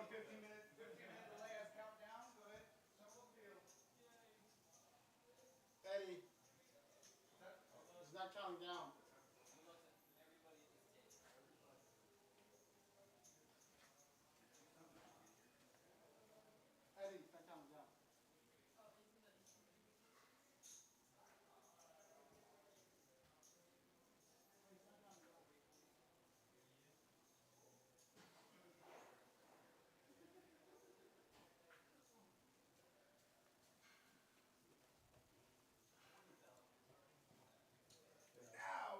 15-minute delay as countdown. Go ahead. Eddie, it's not counting down. Eddie, it's not counting down. Now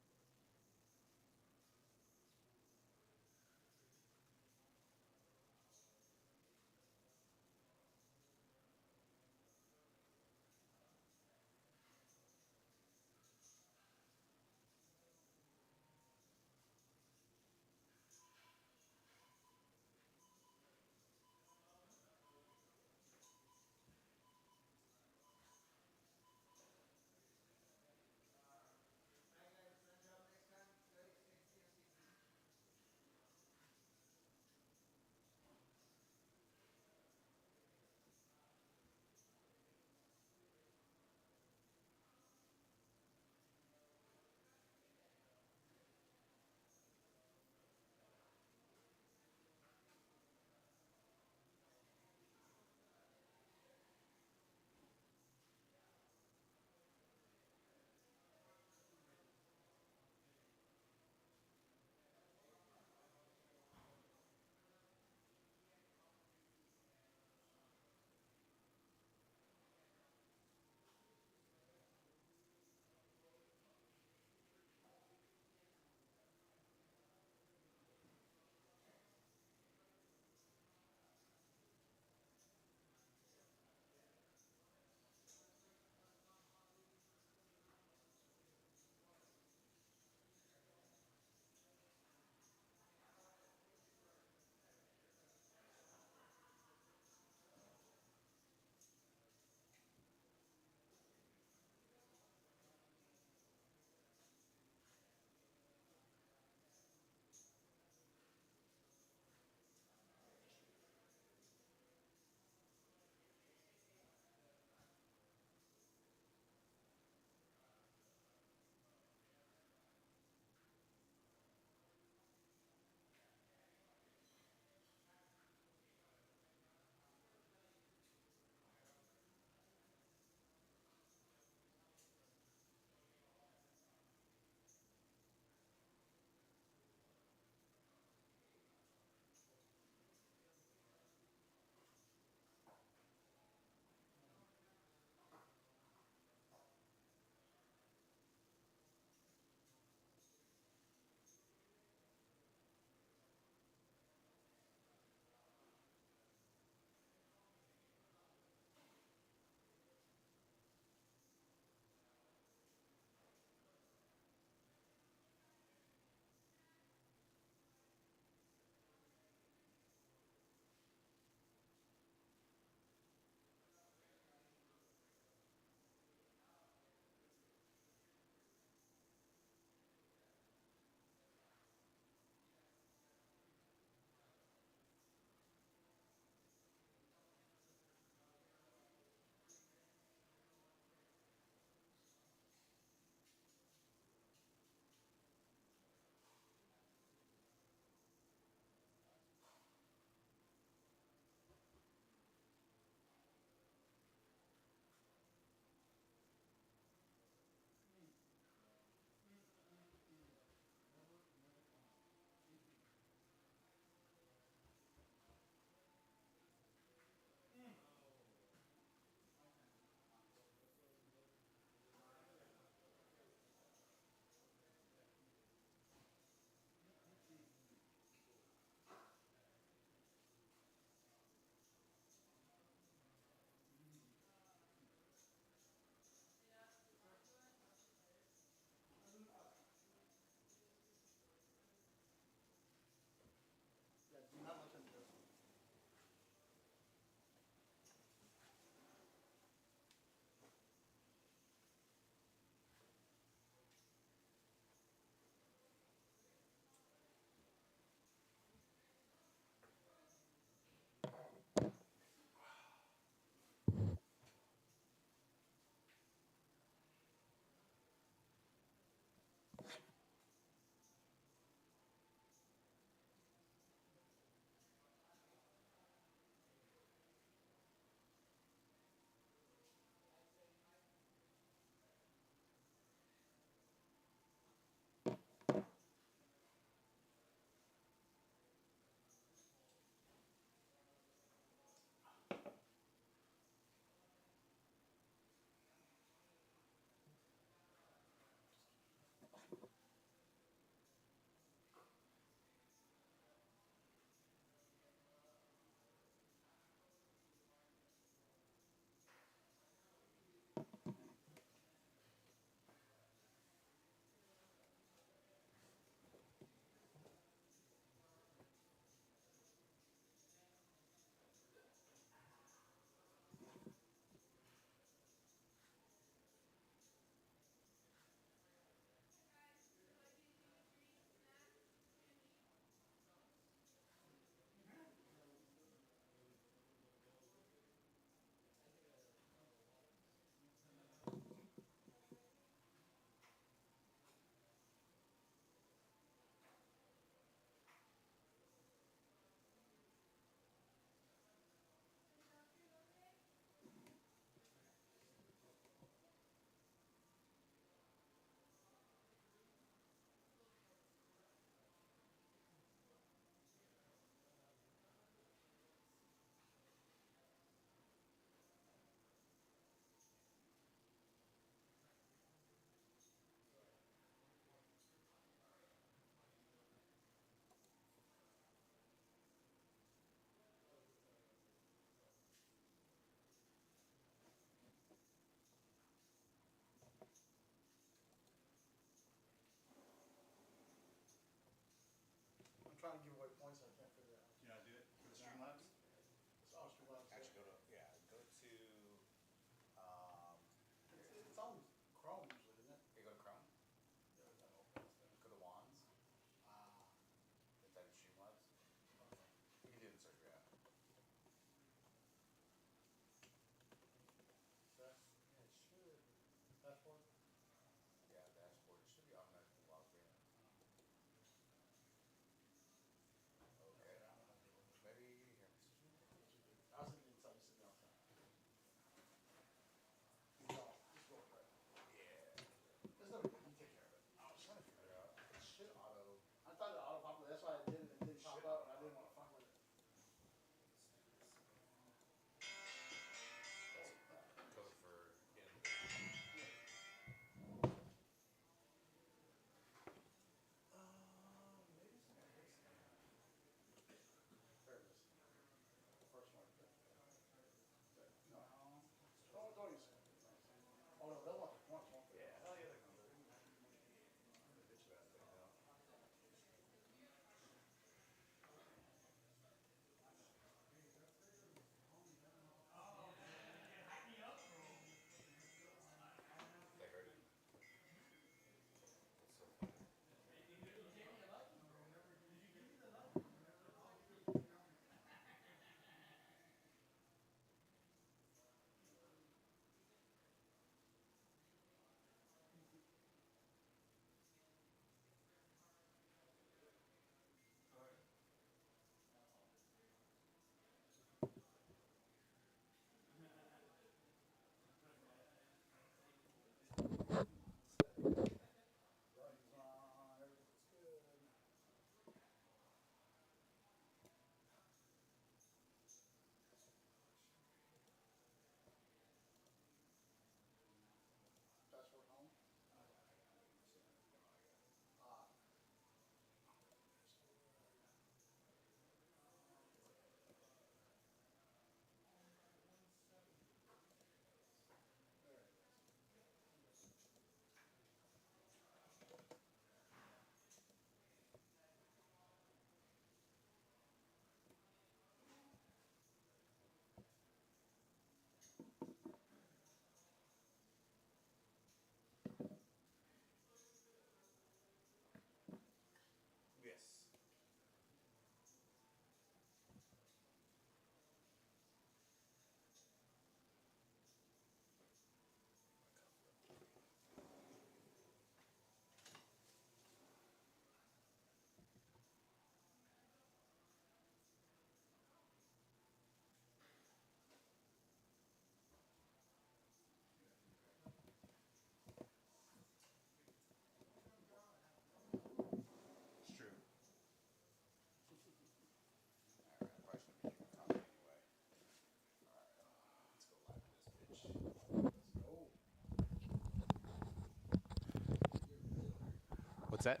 What's that?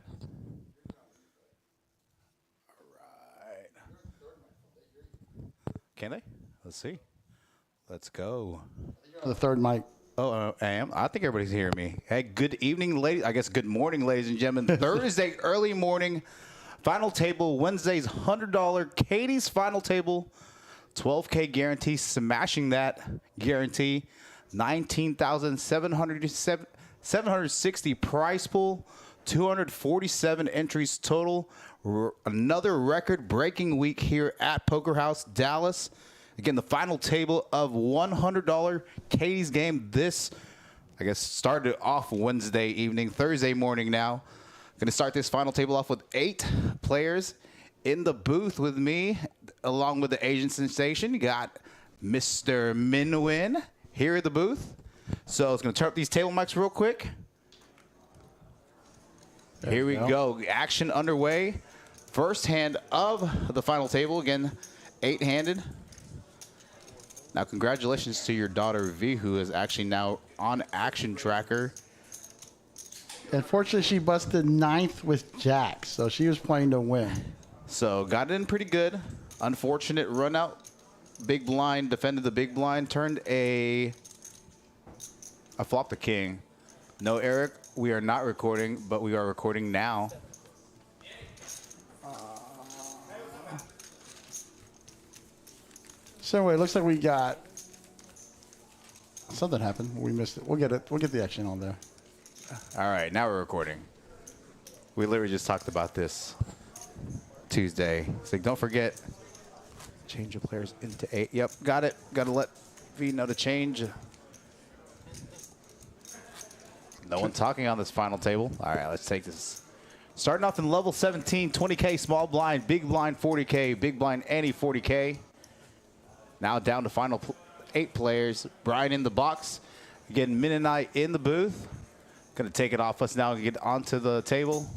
All right. Can they? Let's see. Let's go. The third mic. Oh, I am. I think everybody's hearing me. Hey, good evening, ladies. I guess good morning, ladies and gentlemen. Thursday early morning, final table. Wednesday's $100 Katie's final table. 12K guarantee, smashing that guarantee. 19,760 prize pool. 247 entries total. Another record-breaking week here at Poker House Dallas. Again, the final table of $100 Katie's game. This, I guess, started off Wednesday evening, Thursday morning now. Going to start this final table off with 8 players in the booth with me, along with the Asian sensation. You got Mr. Minwin here at the booth. So I was going to turn up these table mics real quick. Here we go. Action underway. First hand of the final table. Again, 8-handed. Now, congratulations to your daughter, V, who is actually now on Action Tracker. Unfortunately, she busted 9th with Jack, so she was playing to win. So, got it in pretty good. Unfortunate run out. Big blind, defended the big blind, turned I flopped the king. No, Eric, we are not recording, but we are recording now. So anyway, it looks like we got something happened. We missed it. We'll get it. We'll get the action on there. All right, now we're recording. We literally just talked about this Tuesday. It's like, don't forget, change your players into 8. Yep, got it. Got to let V know to change. No one talking on this final table. All right, let's take this. Starting off in level 17, 20K small blind, big blind 40K, big blind any 40K. Now down to final 8 players. Brian in the box. Again, Min and I in the booth. Going to take it off us now and get onto the table.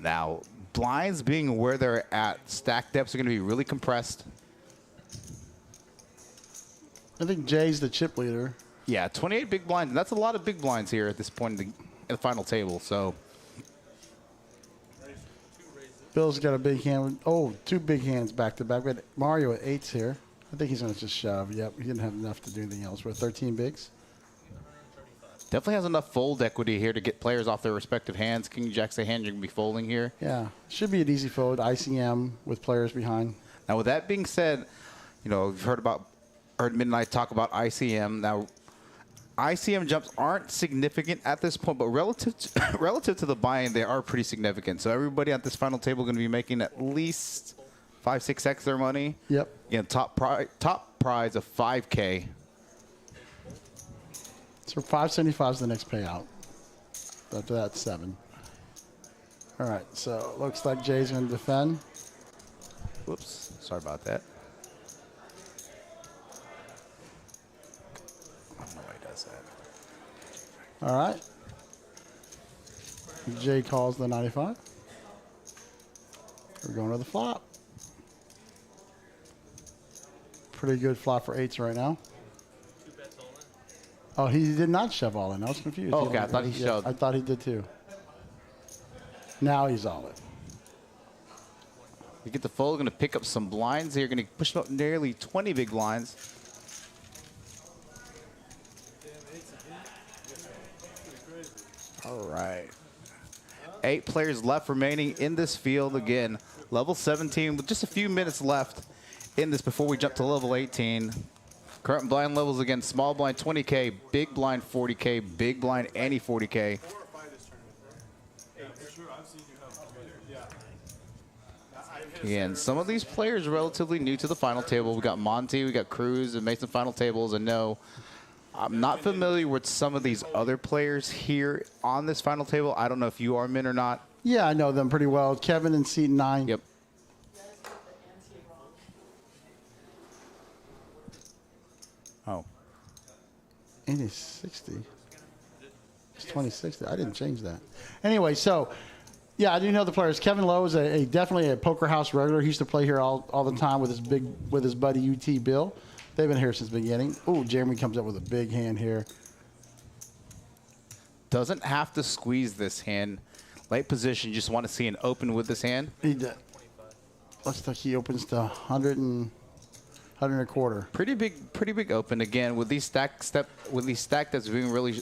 Now, blinds being where they're at, stack depths are going to be really compressed. I think Jay's the chip leader. Yeah, 28 big blinds. And that's a lot of big blinds here at this point in the final table. So Bill's got a big hand. Oh, 2 big hands back to back. We had Mario at 8s here. I think he's going to just shove. Yep, he didn't have enough to do anything else. We're at 13 bigs. definitely has enough fold equity here to get players off their respective hands. King Jack's a hand you're going to be folding here. Yeah, should be an easy fold. ICM with players behind. Now, with that being said, you know, you've heard Midnight talk about ICM. Now, ICM jumps aren't significant at this point, but relative to the buy-in, they are pretty significant. So everybody at this final table going to be making at least 5-6x their money. Yep. Again, top prize of 5K. So 575 is the next payout. After that, 7. All right, so it looks like Jay's going to defend. Whoops, sorry about that. I don't know why he does that. All right. Jay calls the 95. We're going to the flop. Pretty good flop for 8s right now. Oh, he did not shove all in. I was confused. Oh, okay, I thought he shoved. I thought he did too. Now he's all in. You get the fold, going to pick up some blinds here. Going to push up nearly 20 big blinds. All right. 8 players left remaining in this field. Again, level 17 with just a few minutes left in this before we jump to level 18. Current blind levels, again, small blind 20K, big blind 40K, big blind any 40K. Again, some of these players are relatively new to the final table. We got Monty, we got Cruz, and made some final tables. And no, I'm not familiar with some of these other players here on this final table. I don't know if you are, Min, or not. Yeah, I know them pretty well. Kevin and Seat 9. Yep. Oh. 8060. It's 2060. I didn't change that. Anyway, so yeah, I do know the players. Kevin Lowe is definitely a Poker House regular. He used to play here all the time with his buddy UT Bill. They've been here since the beginning. Ooh, Jeremy comes up with a big hand here. doesn't have to squeeze this hand. Late position, you just want to see an open with this hand. He did. Looks like he opens to 100 and 125. Pretty big open. Again, with these stack that's being really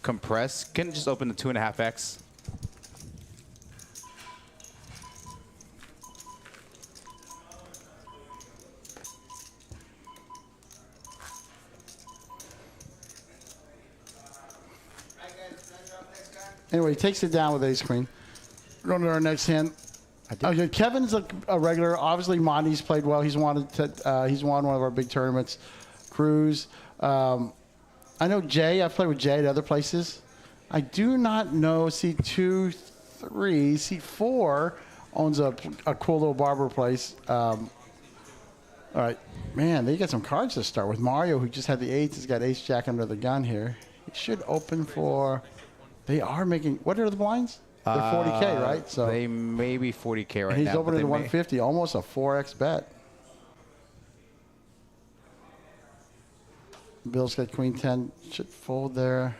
compressed, can just open to 2.5x. Anyway, he takes it down with ace queen. Going to our next hand. Okay, Kevin's a regular. Obviously, Monty's played well. He's won one of our big tournaments. Cruz. I know Jay. I've played with Jay at other places. I do not know seat 2, 3. Seat 4 owns a cool little barber place. All right. Man, they got some cards to start with. Mario, who just had the 8s, has got ace-jack under the gun here. He should open for... They are making... What are the blinds? They're 40K, right? So they may be 40K right now. He's opening to 150, almost a 4x bet. Bill's got queen 10, should fold there.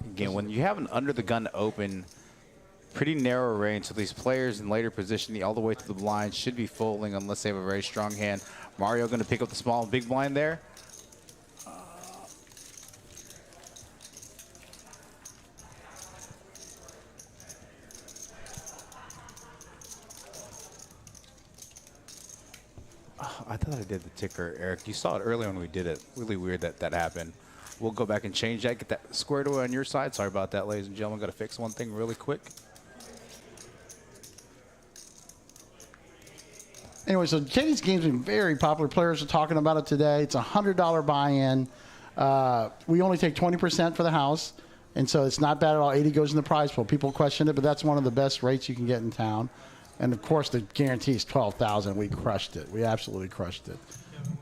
Again, when you have an under the gun open, pretty narrow range, so these players in later position, all the way to the blind, should be folding unless they have a very strong hand. Mario going to pick up the small and big blind there. I thought I did the ticker, Eric. You saw it earlier when we did it. Really weird that that happened. We'll go back and change that, get that squared away on your side. Sorry about that, ladies and gentlemen. Got to fix one thing really quick. Anyway, so Katie's game's been very popular. Players are talking about it today. It's a $100 buy-in. We only take 20% for the house, and so it's not bad at all. 80 goes in the prize pool. People question it, but that's one of the best rates you can get in town. And, of course, the guarantee is $12,000. We crushed it. We absolutely crushed it.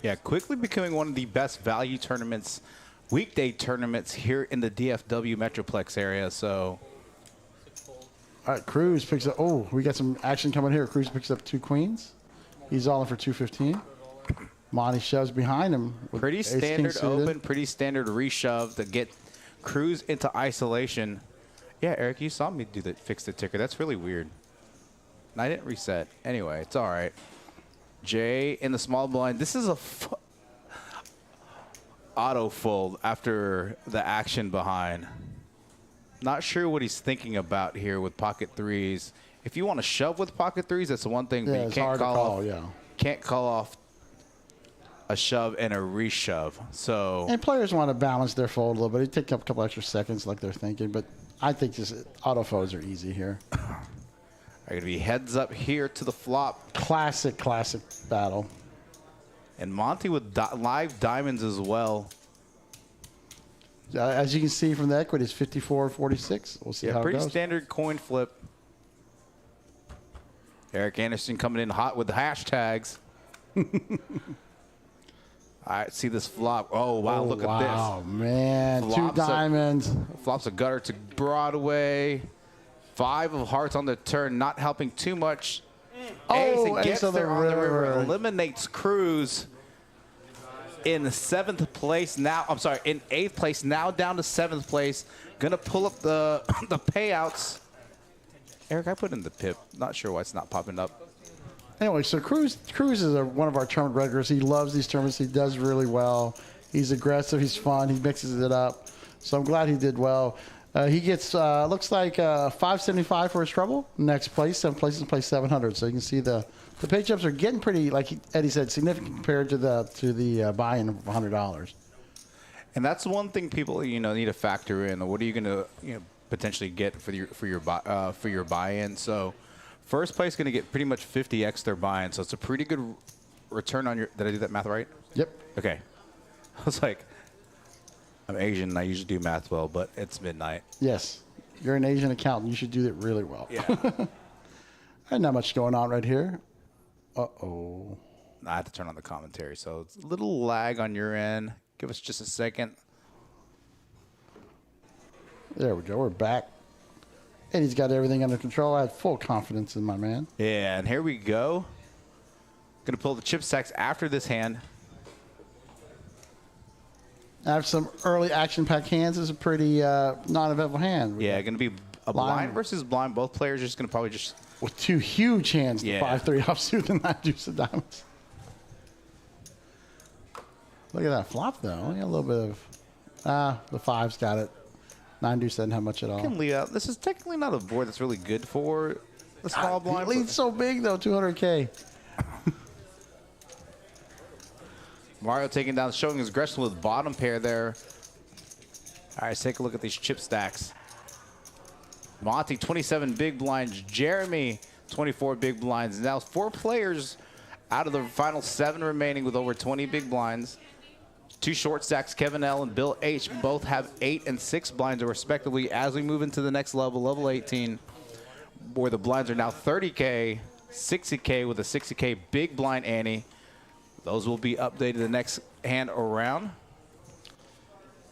Yeah, quickly becoming one of the best value tournaments, weekday tournaments here in the DFW Metroplex area. So, all right, Cruz picks up. Oh, we got some action coming here. Cruz picks up 2 queens. He's all in for 215. Monty shoves behind him. Pretty standard open, pretty standard reshove to get Cruz into isolation. Yeah, Eric, you saw me do the fix the ticker. That's really weird. And I didn't reset. Anyway, it's all right. Jay in the small blind. This is a auto fold after the action behind. Not sure what he's thinking about here with pocket threes. If you want to shove with pocket threes, that's the one thing. Yeah, but you can't call off, yeah. Can't call off a shove and a reshove. So and players want to balance their fold a little bit. It takes up a couple extra seconds, like they're thinking. But I think just auto folds are easy here. Are going to be heads up here to the flop. Classic battle. And Monty with live diamonds as well. As you can see from the equity, it's 54-46. We'll see how it goes. Pretty standard coin flip. Eric Anderson coming in hot with the hashtags. All right, see this flop. Oh, wow, look at this. Wow, man. Flops 2 diamonds. Flops a gutter to Broadway. 5 of hearts on the turn, not helping too much. Oh, Ace gets there on the river. Eliminates Cruz in 7th place now. I'm sorry, in 8th place, now down to 7th place. Gonna pull up the payouts. Eric, I put in the pip. Not sure why it's not popping up. Anyway, so Cruz is one of our tournament regulars. He loves these tournaments. He does really well. He's aggressive. He's fun. He mixes it up. So I'm glad he did well. He gets, looks like 575 for his trouble. Next place, 7 places, plays 700. So you can see the page ups are getting pretty, like Eddie said, significant compared to the buy-in of $100. And that's one thing people need to factor in. What are you going to potentially get for your buy-in? So first place going to get pretty much 50x their buy-in. So it's a pretty good return on your. Did I do that math right? Yep. Okay. I was like, I'm Asian and I usually do math well, but it's midnight. Yes. You're an Asian accountant. You should do that really well. Yeah. Not much going on right here. Uh-oh. I have to turn on the commentary, so it's a little lag on your end. Give us just a second. There we go. We're back. And he's got everything under control. I have full confidence in my man. Yeah, and here we go. Going to pull the chip stacks after this hand. After some early action-packed hands, is a pretty non-eventful hand. Yeah, going to be a blind versus blind. Both players are just going to probably just With two huge hands, the Yeah. 5-3 offsuit and 9 deuce of diamonds. Look at that flop, though. Only a little bit of the 5's got it. 9 deuce doesn't have much at all. can lead out. This is technically not a board that's really good for the small He blind. leads so big, though, 200K. Mario taking down, showing his aggression with bottom pair there. All right, let's take a look at these chip stacks. Monty, 27 big blinds. Jeremy, 24 big blinds. Now 4 players out of the final 7 remaining with over 20 big blinds. 2 short stacks, Kevin L. and Bill H. both have 8 and 6 blinds respectively as we move into the next level, level 18, where the blinds are now 30K, 60K with a 60K big blind ante. Those will be updated the next hand around.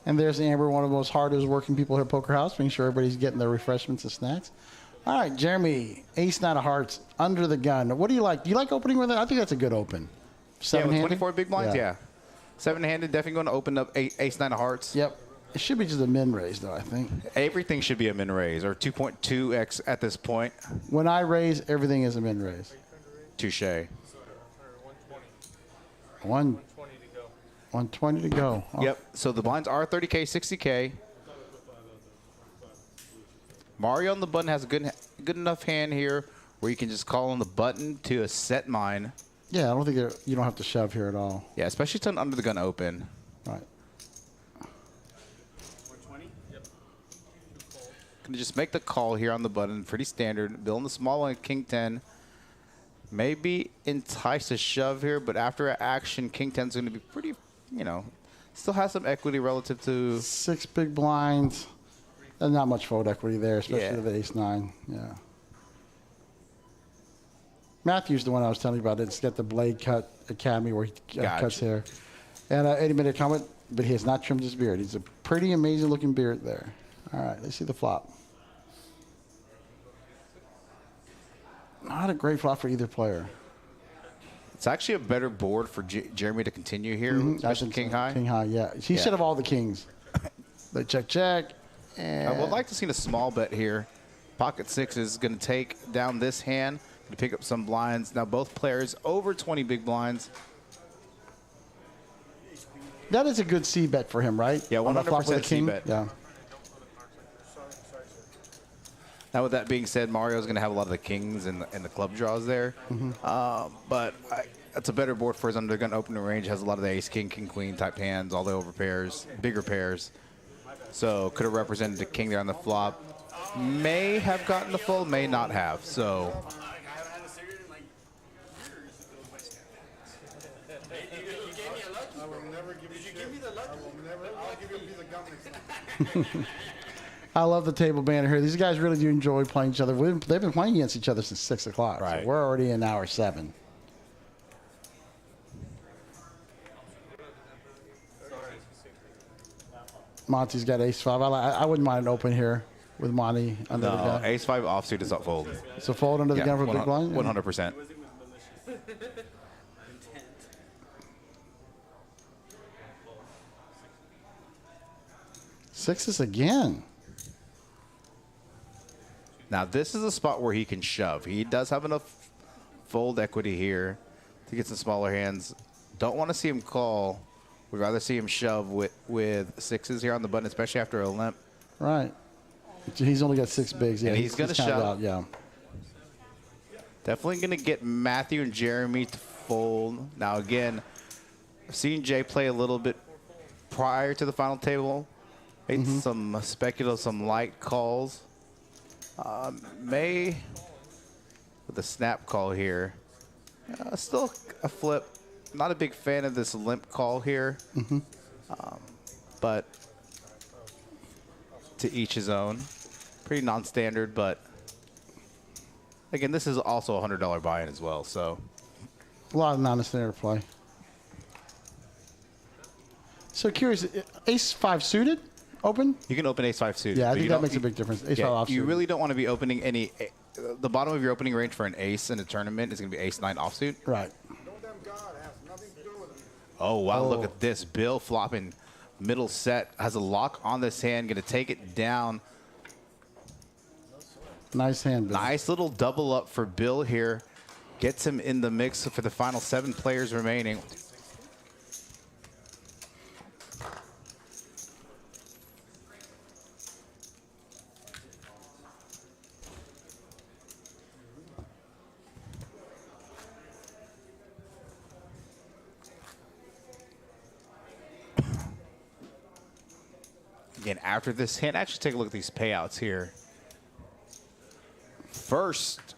And there's Amber, one of the most hardest working people here at Poker House, making sure everybody's getting their refreshments and snacks. All right, Jeremy, ace 9 of hearts, under the gun. What do you like? Do you like opening with it? I think that's a good open. Yeah, with 7-handed? 24 big blinds, yeah. 7-handed, definitely going to open up ace 9 of hearts. Yep. It should be just a min raise, though, I think. Everything should be a min raise, or 2.2x at this point. When I raise, everything is a min raise. Touche. 120 to go. Oh, Yep, so the blinds are 30K, 60K. Mario on the button has a good enough hand here where you can just call on the button to a set mine. Yeah, I don't think you don't have to shove here at all. Yeah, especially to an under the gun open. Right. Gonna just make the call here on the button, pretty standard. Bill in the small one, King 10. Maybe entice a shove here, but after action, King 10 is going to be pretty, still has some equity relative to... 6 big blinds. There's not much fold equity there, especially with the ace 9. Yeah. Matthew's the one I was telling you about. It's got the blade cut academy where he cuts hair. And Eddie made a comment, but he has not trimmed his beard. He's a pretty amazing looking beard there. All right, let's see the flop. Not a great flop for either player. It's actually a better board for Jeremy to continue here, especially King High. King High, yeah. He should have all the kings. They check. And I would like to see a small bet here. Pocket 6 is going to take down this hand to pick up some blinds. Now both players over 20 big blinds. that is a good C bet for him, right? Yeah, 100% C bet. Yeah. Now, with that being said, Mario's going to have a lot of the kings and the club draws there. But that's a better board for his undergun opening range. Has a lot of the ace, king, king, queen type hands, all the over pairs, bigger pairs. So could have represented the king there on the flop. May have gotten the fold, may not have. So I love the table banner here. These guys really do enjoy playing each other. They've been playing against each other since 6 o'clock. Right. So we're already in hour 7. Monty's got ace 5. I wouldn't mind an open here with Monty under the gun. ace 5 offsuit is up fold. So fold under the gun for big blind? 100%. Sixes again. Now, this is a spot where he can shove. He does have enough fold equity here to get some smaller hands. Don't want to see him call. We'd rather see him shove with sixes here on the button, especially after a limp. Right. He's only got 6 bigs. Yeah, And he's going to counted shove. out, yeah. Definitely going to get Matthew and Jeremy to fold. Now, again, I've seen Jay play a little bit prior to the final table. Made some speculative, some light calls. May, with a snap call here. Still a flip. Not a big fan of this limp call here. But to each his own. Pretty non-standard, but again, this is also a $100 buy-in as well. So A lot of non-standard play. So curious, ace 5 suited, open? you can open ace 5 suited. Yeah, I but think you that don't- makes a big difference. Ace 5 Yeah, offsuit. you really don't want to be opening any. The bottom of your opening range for an ace in a tournament is going to be ace 9 offsuit. Right. Oh, wow, look at this. Bill flopping middle set. Has a lock on this hand. Going to take it down. Nice hand, Bill. Nice little double up for Bill here. Gets him in the mix for the final 7 players remaining. Again, after this hand, actually take a look at these payouts here. First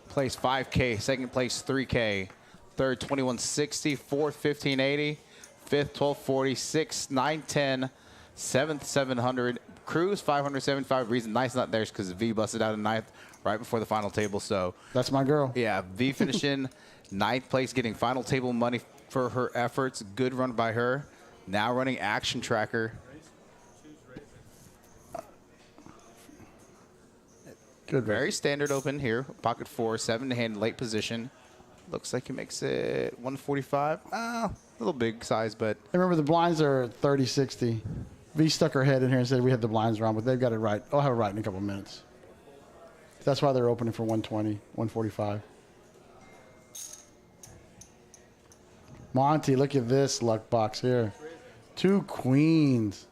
place 5K, second place 3K, third 2160, fourth 1580, fifth 1240, sixth 910, seventh 700, Cruz 575. Reason nice not there is because V busted out in ninth right before the final table. So That's my girl. yeah, V finishing ninth place, getting final table money for her efforts. Good run by her. Now running action tracker. Good. Very standard open here. Pocket 4, 7-hand late position. Looks like he makes it 145. A little big size, but Remember, the blinds are 30-60. V stuck her head in here and said we had the blinds wrong, but they've got it right. I'll have it right in a couple minutes. That's why they're opening for 120, 145. Monty, look at this luck box here. 2 queens.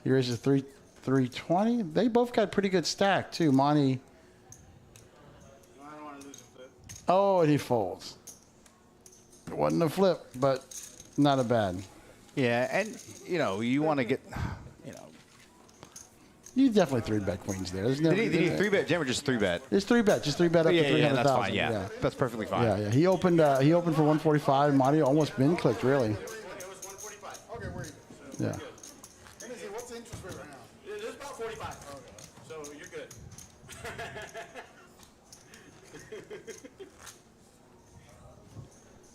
He raises 320. They both got pretty good stack too. Monty. I don't want to lose a flip. Oh, and he folds. It wasn't a flip, but not a bad. yeah, and you know, you want to get, you know, You definitely 3-bet queens there. There's no. did he 3-bet jam or just 3-bet? It's 3-bet. Just 3-bet up to 300,000. that's fine. Yeah, that's perfectly fine. Yeah. He opened for 145. Monty almost bin clicked, really. It was 145. Okay, we're even. So Yeah. Let me see, what's the interest rate right now? It's about 45. Okay. So you're good.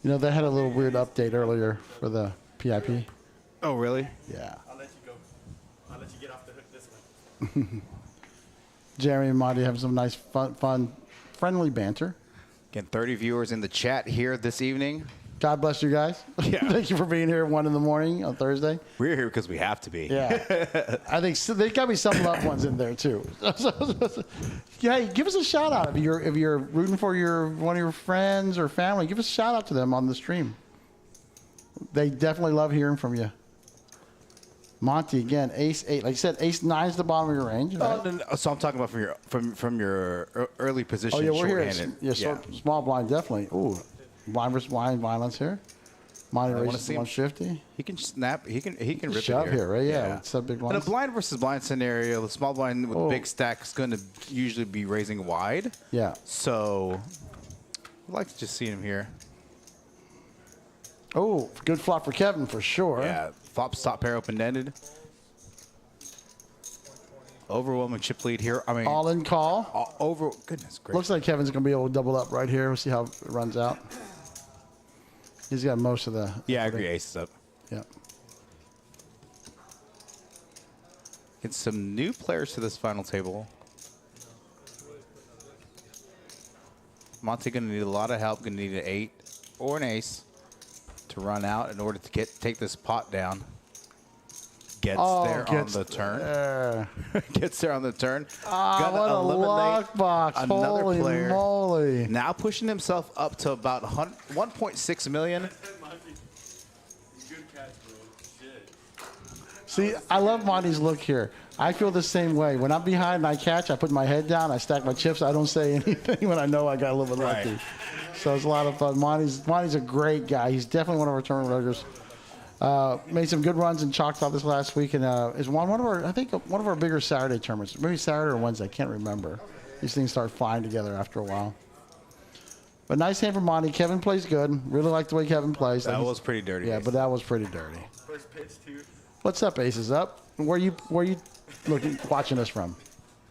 You know, they had a little weird update earlier for the PIP. Oh, really? Yeah. I'll let you go. I'll let you get off the hook this one. Jeremy and Monty have some nice, fun, friendly banter. Again, 30 viewers in the chat here this evening. God bless you guys. Yeah. Thank you for being here at 1 in the morning on Thursday. We're here because we have to be. Yeah. I think there's got to be some loved ones in there, too. Yeah, give us a shout out if you're rooting for one of your friends or family. Give us a shout out to them on the stream. They definitely love hearing from you. Monty again, ace 8. Like you said, ace 9 is the bottom of your range. Right? No, so I'm talking about from your early position. Oh yeah, we're here. Short-handed. Yeah, small blind definitely. Ooh, blind versus blind violence here. Monty wanna raises see him 150. He can snap. He can rip Shove it here, right? Yeah, it's a big In a blinds. blind versus blind scenario, the small blind with Oh. the big stack is going to usually be raising wide. Yeah. So I'd like to just see him here. Oh, good flop for Kevin for sure. Yeah, flops top pair open-ended. Overwhelming chip lead here. I mean, All in call. over. Goodness gracious. Looks like Kevin's gonna be able to double up right here. We'll see how it runs out. He's got most of the. Yeah, I agree. Aces up. Yeah. Get some new players to this final table. Monty gonna need a lot of help. Gonna need an 8 or an ace to run out in order to take this pot down. Gets there on the turn. There. Gets there on the turn. Ah, Gonna what a eliminate lockbox. another Holy player. moly. Now pushing himself up to about 1.6 million. Good catch, bro. Shit. See, I love Monty's look here. I feel the same way. When I'm behind and I catch, I put my head down, I stack my chips. I don't say anything when I know I got a little bit lucky. Right. So it's a lot of fun. Monty's a great guy. He's definitely one of our tournament regulars. Made some good runs in Choctaw this last week, and is one of our bigger Saturday tournaments. Maybe Saturday or Wednesday, I can't remember. These things start flying together after a while. But nice hand from Monty. Kevin plays good. Really like the way Kevin plays. That was pretty dirty. Yeah, but that was pretty dirty. First pitch, too. What's up, Aces Up? Where you watching us from?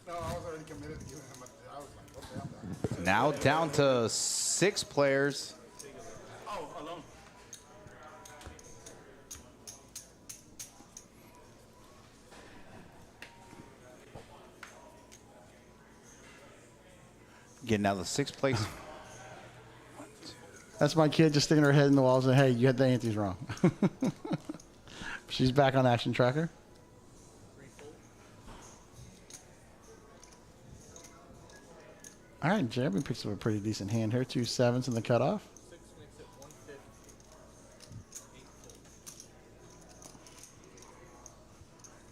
No, I was already committed to giving him a. I was like, okay, I'm done. Now down to 6 players. Oh, alone. Again, now the 6th place. That's my kid just sticking her head in the walls and, hey, you had the antes wrong. She's back on Action Tracker. All right, Jeremy picks up a pretty decent hand here. 2 7s in the cutoff.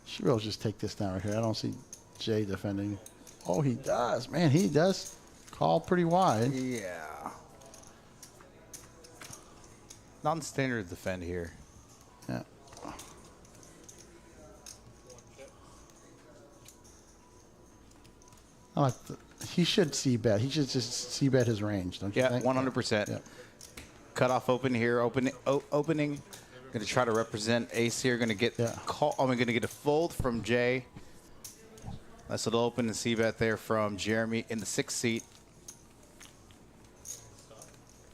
She will just take this down right here. I don't see Jay defending. Oh, he does. Man, he does call pretty wide. Yeah. Non-standard defend here. Yeah. I like he should c-bet. He should just c-bet his range, don't you think? 100%. Yeah. Cutoff open here. Opening. Going to try to represent ace here. Going to get call. I'm going to get a fold from Jay. Nice little open and c-bet there from Jeremy in the 6th seat.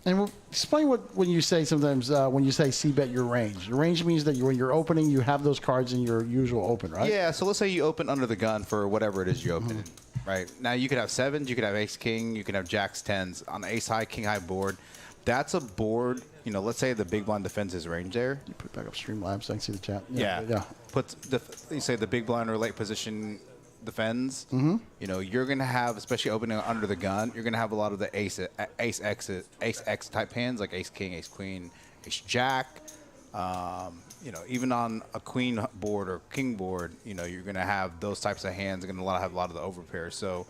And explain when you say sometimes when you say c-bet your range. Your range means that when you're opening, you have those cards in your usual open, right? Yeah, so let's say you open under the gun for whatever it is you open. Right? Now you could have 7s, you could have ace-king, you could have jacks, 10s on the ace-high, king-high board. That's a board, you know, let's say the big blind defends his range there. You put it back up Streamlabs so I can see the chat. Yeah. You say the big blind or late position defends. You know, you're going to have, especially opening under the gun, you're going to have a lot of the ace X type hands like ace king, ace queen, ace jack. You know, even on a queen board or king board, you know, you're going to have those types of hands. You're going to have a lot of the overpairs. So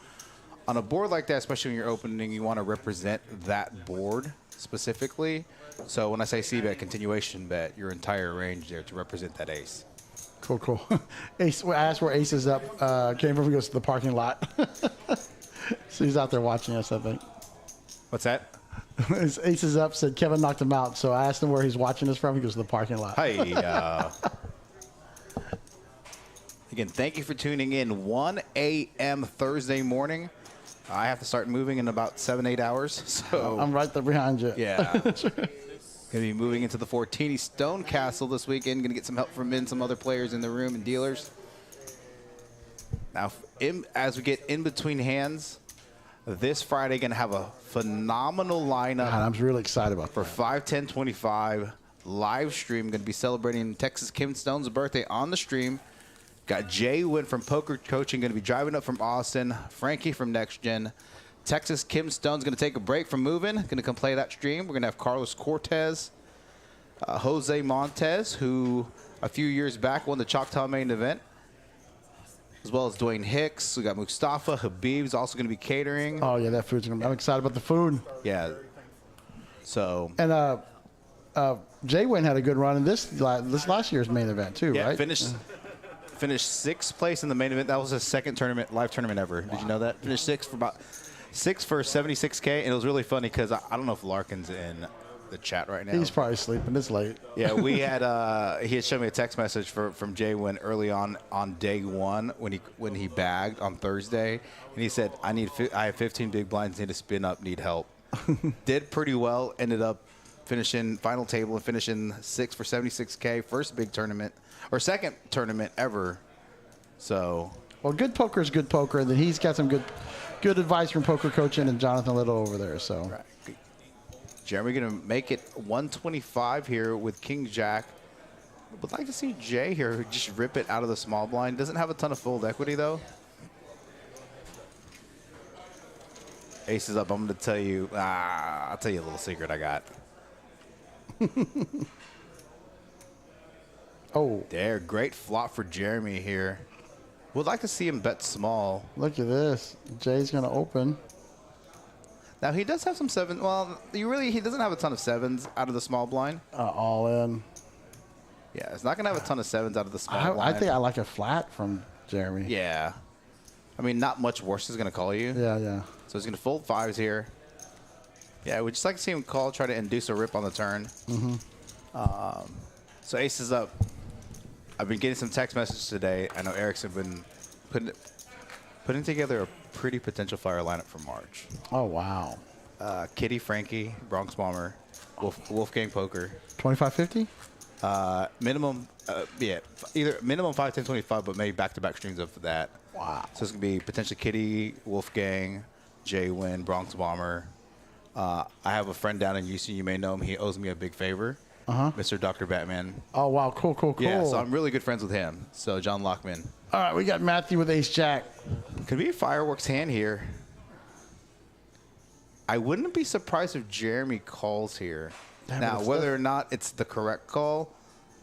on a board like that, especially when you're opening, you want to represent that board specifically. So when I say c-bet, continuation bet, your entire range there to represent that ace. Cool. Ace. I asked where Ace is up. Came from. He goes to the parking lot. So he's out there watching us, I think. What's that? His Ace is up. Said Kevin knocked him out. So I asked him where he's watching us from. He goes to the parking lot. Hey. Again, thank you for tuning in. 1 a.m. Thursday morning. I have to start moving in about 7-8 hours. So I'm right there behind you. Yeah. Going to be moving into the Fortini Stone Castle this weekend. Going to get some help from some other players in the room and dealers. Now, as we get in between hands, this Friday going to have a phenomenal lineup. God, I'm really excited about for 5/10/25 live stream. Going to be celebrating Texas Kim Stone's birthday on the stream. Got Jay Wynn from Poker Coaching going to be driving up from Austin. Frankie from Next Gen. Texas Kim Stone's going to take a break from moving. Going to come play that stream. We're going to have Carlos Cortez, Jose Montez, who a few years back won the Choctaw main event, as well as Dwayne Hicks. We got Mustafa Habib's also going to be catering. Oh yeah, that food's going to be. I'm excited about the food. Yeah. So. And Jay Wynn had a good run in this last year's main event too, right? Finished 6th place in the main event. That was his second live tournament ever. Wow. Did you know that? Finished 6th for 76K, and it was really funny because I don't know if Larkin's in the chat right now. He's probably sleeping. It's late. Yeah, we had he had shown me a text message from Jay Wynn early on day one when he bagged on Thursday, and he said I have 15 big blinds, need to spin up, need help. Did pretty well. Ended up finishing final table and finishing 6th for 76K. First big tournament or second tournament ever. So. Well, good poker is good poker, and then he's got some good advice from Poker Coaching and Jonathan Little over there. So, right. Jeremy going to make it 125 here with King Jack. Would like to see Jay here just rip it out of the small blind. Doesn't have a ton of fold equity though. Ace is up. I'm going to tell you. I'll tell you a little secret I got. Oh, there, great flop for Jeremy here. Would like to see him bet small. Look at this. Jay's going to open. Now, he does have some 7s. Well, he doesn't have a ton of 7s out of the small blind. All in. Yeah, it's not going to have a ton of 7s out of the small blind. I think I like a flat from Jeremy. Yeah. I mean, not much worse is going to call you. Yeah. So he's going to fold 5s here. Yeah, we'd just like to see him call, try to induce a rip on the turn. So ace is up. I've been getting some text messages today. I know Eric's been putting together a pretty potential fire lineup for March. Oh, wow. Kitty, Frankie, Bronx Bomber, Wolfgang Poker. 25-50? Minimum, either minimum 5, 10, 25, but maybe back-to-back streams of that. Wow. So it's going to be potentially Kitty, Wolfgang, Jay Wynn, Bronx Bomber, I have a friend down in Houston. You may know him. He owes me a big favor. Mr. Dr. Batman. Oh, wow. Cool, cool, cool. Yeah, so I'm really good friends with him. So John Lockman. All right, we got Matthew with ace-jack. Could be a fireworks hand here. I wouldn't be surprised if Jeremy calls here. Now, whether or not it's the correct call,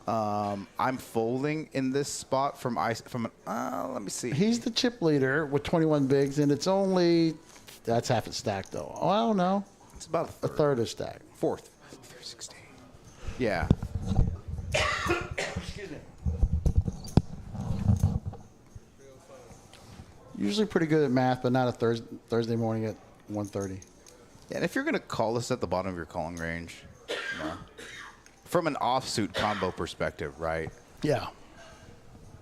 I'm folding in this spot from let me see. He's the chip leader with 21 bigs, and it's only, that's half its stack, though. Oh, I don't know. It's about A third of stack. Fourth. 16. Yeah. Excuse me. Usually pretty good at math, but not a Thursday morning at 1:30. Yeah, and if you're going to call this at the bottom of your calling range, you know, from an offsuit combo perspective, right? Yeah.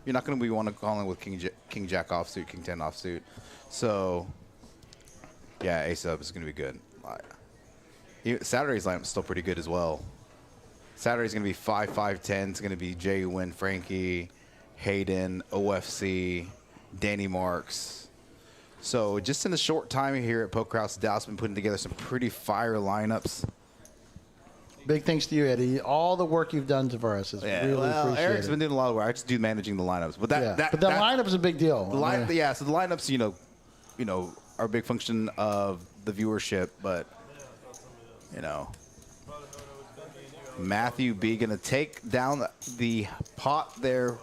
You're not going to be want to calling with King Jack offsuit, King 10 offsuit. So, yeah, ace up is going to be good. Saturday's lineup is still pretty good as well. Saturday's going to be 5-5-10. It's going to be Jay Wynn, Frankie, Hayden, OFC, Danny Marks. So just in the short time here at Poker House, Dallas has been putting together some pretty fire lineups. Big thanks to you, Eddie. All the work you've done for us is really appreciated. Eric's been doing a lot of work. I just do managing the lineups, but that lineup is a big deal. So the lineups, you know, are a big function of the viewership, but you know, Matthew B gonna take down the pot there.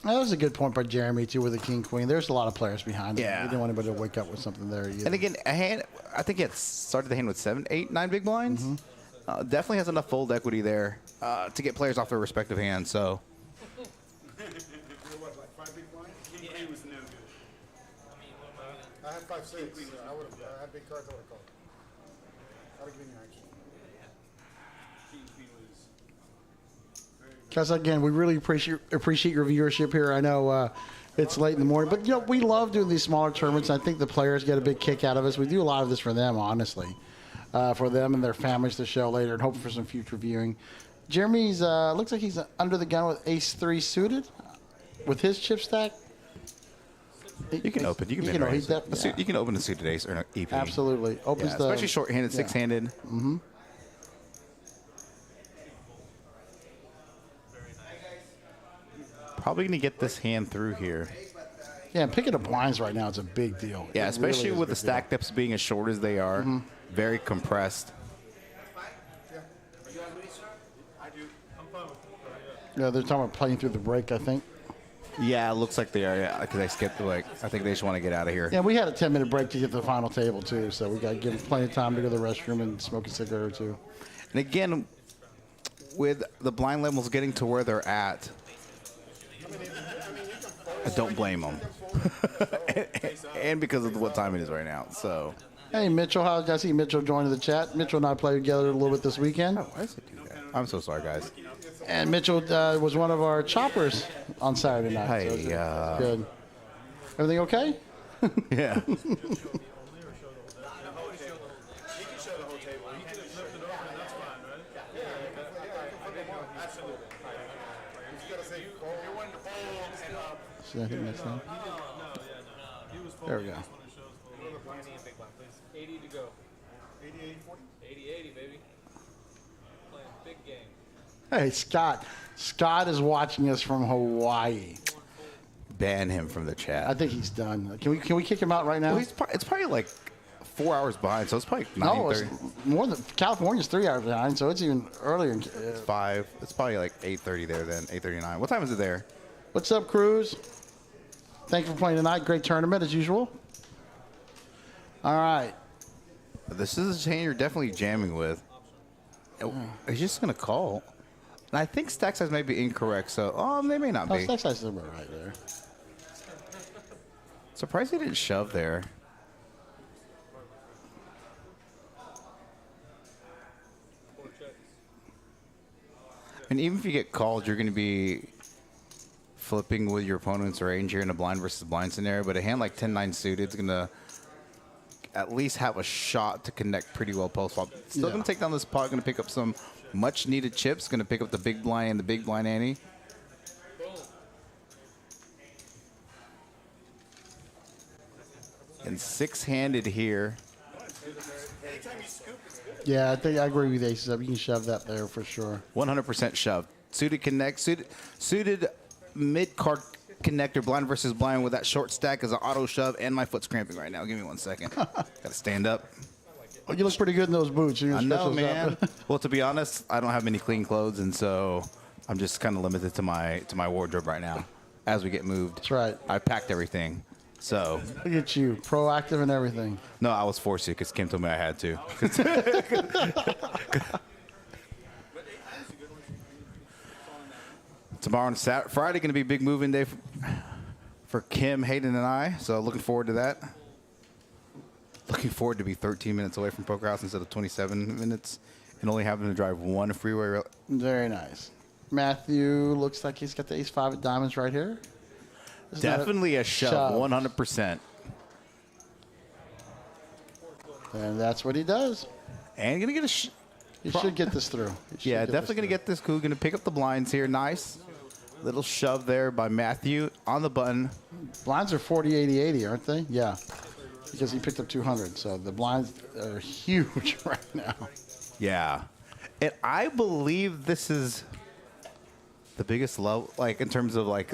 That was a good point by Jeremy too with the king queen. There's a lot of players behind him. Yeah. We didn't want anybody to wake up with something there either. And again, a hand. I think he had started the hand with 7, 8, 9 big blinds. Definitely has enough fold equity there to get players off their respective hands. So. What, like 5 big blinds? King Queen was no good. I had 5-6. I had big cards. I would have called. I would have given you action. King Queen was. Guys, again, we really appreciate your viewership here. I know it's late in the morning, but you know we love doing these smaller tournaments. I think the players get a big kick out of us. We do a lot of this for them, honestly, for them and their families to show later, and hoping for some future viewing. Jeremy's looks like he's under the gun with ace-3 suited with his chip stack. You can open. You can you can open a suited ace or an EP. Absolutely, opens the especially short-handed, six-handed. Mm-hmm. Probably going to get this hand through here. Yeah, and picking up blinds right now is a big deal. Yeah, especially really with the stack depths being as short as they are, very compressed. Yeah, they're talking about playing through the break, I think. Yeah, it looks like they are. Yeah, because they skipped the break. I think they just want to get out of here. Yeah, we had a 10-minute break to get to the final table too, so we got to give them plenty of time to go to the restroom and smoke a cigarette or two. And again, with the blind levels getting to where they're at, I don't blame them. And because of what time it is right now. So. Hey, Mitchell, I see Mitchell joined the chat. Mitchell and I played together a little bit this weekend. Oh, why does it do that? I'm so sorry, guys. And Mitchell was one of our choppers on Saturday night. Hey, so good. Everything okay? Yeah. I think that's that. There we go. 80 to go. 80, 40? 80, baby. Playing big game. Hey, Scott. Scott is watching us from Hawaii. Ban him from the I chat. think he's done. Can we kick him out right now? Well, it's probably like 4 hours behind, so it's probably 9:30. No, it's more than California's 3 hours behind, so it's even earlier. It's 5. It's probably like 8:30 there then, 8:39. What time is it there? What's up, Cruz? Thank you for playing tonight. Great tournament as usual. All right. This is a hand you're definitely jamming with. He's just going to call. And I think stack size may be incorrect, so they may not Oh, be. stack size is about right there. Surprised he didn't shove there. And even if you get called, you're going to be flipping with your opponent's range here in a blind versus blind scenario. But a hand like 10-9 suited is going to at least have a shot to connect pretty well post-flop. Still going to take down this pot, going to pick up some much-needed chips, going to pick up the big blind and the big blind ante. And six-handed here. Yeah, I think I agree with aces up. You can shove that there for sure. 100% shove. Suited connect, suited mid-card connector, blind versus blind with that short stack is an auto shove, and my foot's cramping right now. Give me 1 second. Gotta stand up. Oh, you look pretty good in those boots. I know, man. Well, to be honest, I don't have many clean clothes, and so I'm just kind of limited to my wardrobe right now. As we get moved, That's right. I packed everything. So Look at you, proactive and everything. no, I was forced to because Kim told me I had to. Tomorrow and Friday going to be a big moving day for Kim, Hayden, and I. So looking forward to that. Looking forward to be 13 minutes away from Poker House instead of 27 minutes and only having to drive one freeway. Very nice. Matthew looks like he's got the ace-5 of diamonds right here. Isn't that Definitely a shove, 100%. And that's what he does. And going to get a He should get this through. yeah, definitely going to get this cool. Going to pick up the blinds here. Nice. Little shove there by Matthew on the button. Blinds are 40, 80, 80, aren't they? Yeah. Because he picked up 200. So the blinds are huge right now. Yeah. And I believe this is the biggest level, like in terms of like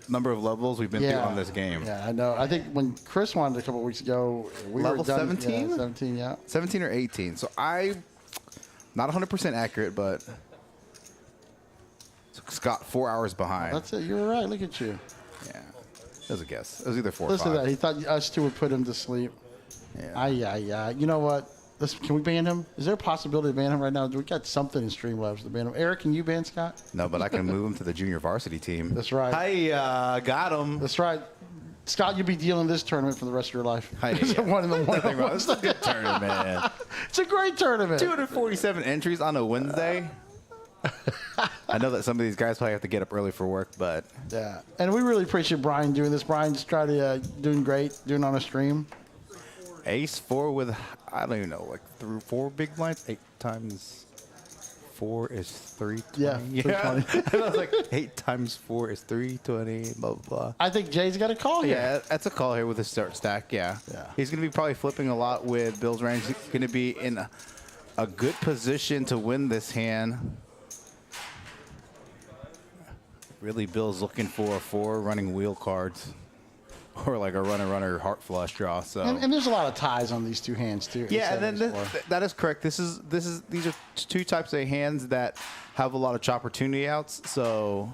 number of levels we've been through on this game. Yeah, I know. I think when Chris won it a couple weeks ago, we Level were done. 17? Yeah, 17, yeah. 17 or 18. So not 100% accurate, but Scott 4 hours behind. That's it. You were right. Look at you. Yeah. It was a guess. It was either 4 Listen or to 5. that. He thought us two would put him to sleep. Yeah. Yeah. You know what? Can we ban him? Is there a possibility to ban him right now? We got something in Streamlabs to ban him. Eric, can you ban Scott? No, but I can move him to the junior varsity team. That's right. Hey, got him. That's right. Scott, you'll be dealing this tournament for the rest of your life. Hey, It's a one in the Nothing wrong. morning. It's a good tournament, man. It's a great tournament. 247 entries on a Wednesday. I know that some of these guys probably have to get up early for work, but Yeah, and we really appreciate Brian doing this. Brian's trying to doing great, doing on a stream. ace 4 with, I don't even know, like 4 big blinds. 8 times 4 is 320. Yeah, 320. I was like, 8 times 4 is 320, blah, blah, blah. I think Jay's got a call here. Yeah, that's a call here with his start stack, yeah. Yeah. He's going to be probably flipping a lot with Bill's range. He's going to be in a good position to win this hand. Really, Bill's looking for a 4 running wheel cards. Or like a runner heart flush draw. So And there's a lot of ties on these two hands too. yeah, and then that is correct. These are 2 types of hands that have a lot of chop opportunity outs. So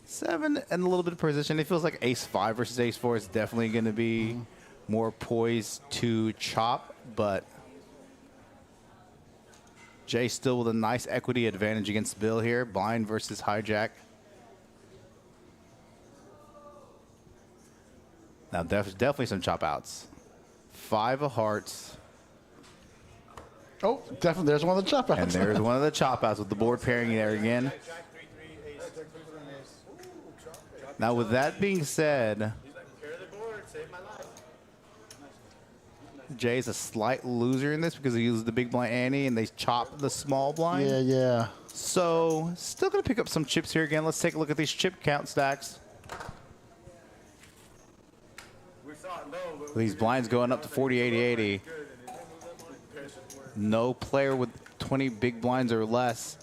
7 and a little bit of position. It feels like ace 5 versus ace 4 is definitely going to be more poised to chop, but Jay still with a nice equity advantage against Bill here. Blind versus hijack. Now, definitely some chop outs. 5 of hearts. Oh, definitely. There's one of the chop outs. And there's one of the chop outs with the board pairing there again. Now, with that being said, Jay's a slight loser in this because he uses the big blind ante and they chop the small blind. Yeah. So, still going to pick up some chips here again. Let's take a look at these chip count stacks. These blinds going up to 40, 80, 80. No player with 20 big blinds or less.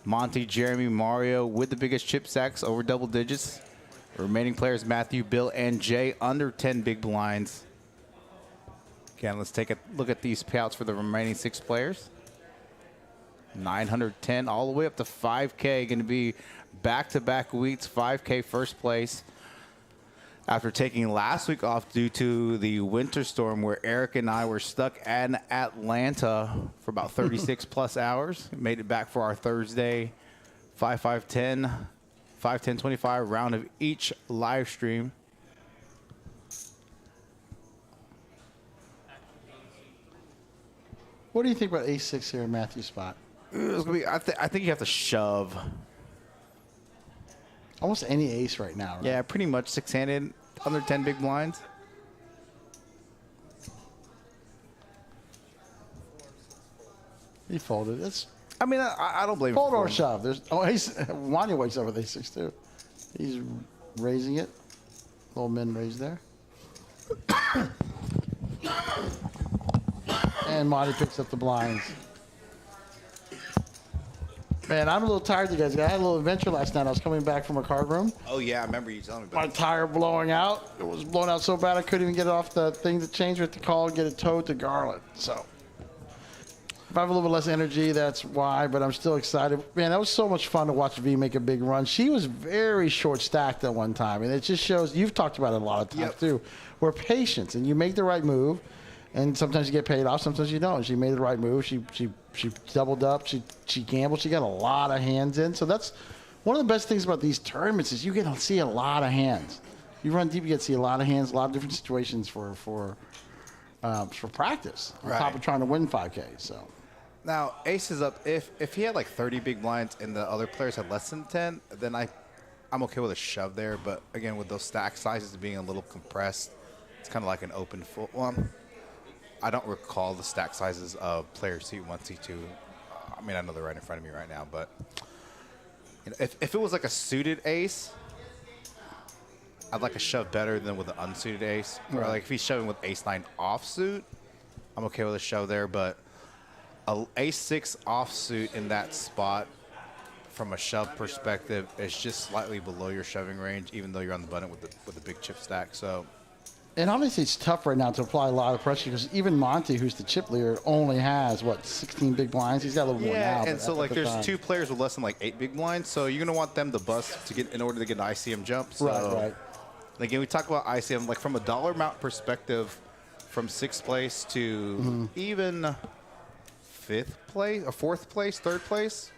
Monty, Jeremy, Mario with the biggest chip stacks over double digits. Remaining players, Matthew, Bill, and Jay under 10 big blinds. Again, let's take a look at these payouts for the remaining 6 players. 910 all the way up to 5K. Going to be back-to-back weeks, 5K first place. After taking last week off due to the winter storm where Eric and I were stuck in Atlanta for about 36 plus hours. Made it back for our Thursday 5-5-10, 5-10-25 round of each live stream. What do you think about ace-6 here in Matthew's spot? It's gonna be, I think you have to shove. Almost any ace right now, right? Yeah, pretty much 6-handed, under 10 big blinds. He folded. It's I mean, I don't blame him. fold for or him. shove. There's Wanya wakes up with ace-6 too. He's raising it. Little min raise there. And Monty picks up the blinds. Man, I'm a little tired, you guys. I had a little adventure last night. I was coming back from a card room. Oh, yeah, I remember you telling me about My tire blowing out. It was blown out so bad I couldn't even get it off the thing to change it to call and get it towed to Garland. So if I have a little bit less energy, that's why, but I'm still excited. Man, that was so much fun to watch V make a big run. She was very short stacked at one time, and it just shows, you've talked about it a lot of times too, where patience, and you make the right move, and sometimes you get paid off, sometimes you don't. She made the right move. She doubled up. She gambled. She got a lot of hands in. So that's one of the best things about these tournaments is you get to see a lot of hands. You run deep, you get to see a lot of hands, a lot of different situations for practice on top of trying to win 5K. So Now, ace is up. If he had like 30 big blinds and the other players had less than 10, then I'm okay with a shove there. But again, with those stack sizes being a little compressed, it's kind of like an open full. Well, I don't recall the stack sizes of player C1, C2. I mean, I know they're right in front of me right now, but you know, if it was like a suited ace, I'd like a shove better than with an unsuited ace. Or like if he's shoving with ace-9 offsuit, I'm okay with a shove there. But a ace-6 offsuit in that spot from a shove perspective is just slightly below your shoving range, even though you're on the button with the big chip stack. So. And honestly, it's tough right now to apply a lot of pressure because even Monty, who's the chip leader, only has, 16 big blinds? He's got a little more now. Yeah, and so, like, there's two players with less than, 8 big blinds, so you're going to want them to bust in order to get an ICM jump. So, right. Again, we talk about ICM, like, from a dollar amount perspective, from 6th place to even 5th place, or 4th place, 3rd place,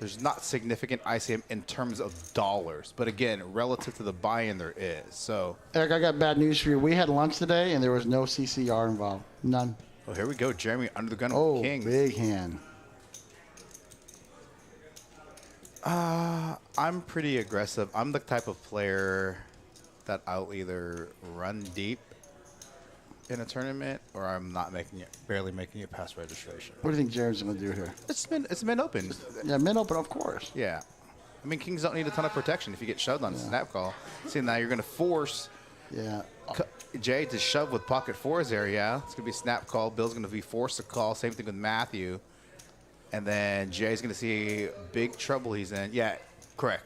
there's not significant ICM in terms of dollars. But again, relative to the buy-in, there is. So, Eric, I got bad news for you. We had lunch today, and there was no CCR involved. None. Oh, here we go. Jeremy under the gun with Oh, Kings. big hand. I'm pretty aggressive. I'm the type of player that I'll either run deep in a tournament or I'm not barely making it past registration. What do you think Jared's going to do here? It's been open. Yeah, mid open, of course. Yeah. I mean, Kings don't need a ton of protection if you get shoved on a snap call. See, now you're going to force Jay to shove with pocket fours there, yeah. It's going to be a snap call. Bill's going to be forced to call. Same thing with Matthew. And then Jay's going to see big trouble he's in. Yeah, correct.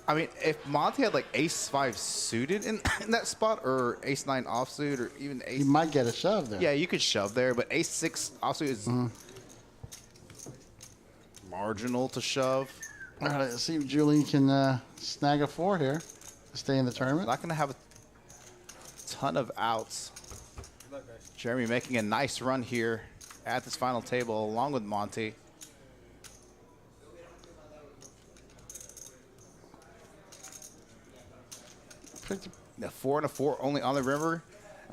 I mean, if Monty had like ace-5 suited in that spot, or ace-9 offsuit, or even ace... You might get a shove there. Yeah, you could shove there, but ace-6 offsuit is marginal to shove. All right, let's see if Julian can snag a 4 here to stay in the tournament. Not going to have a ton of outs. Jeremy making a nice run here at this final table, along with Monty. The 4 and a 4 only on the river.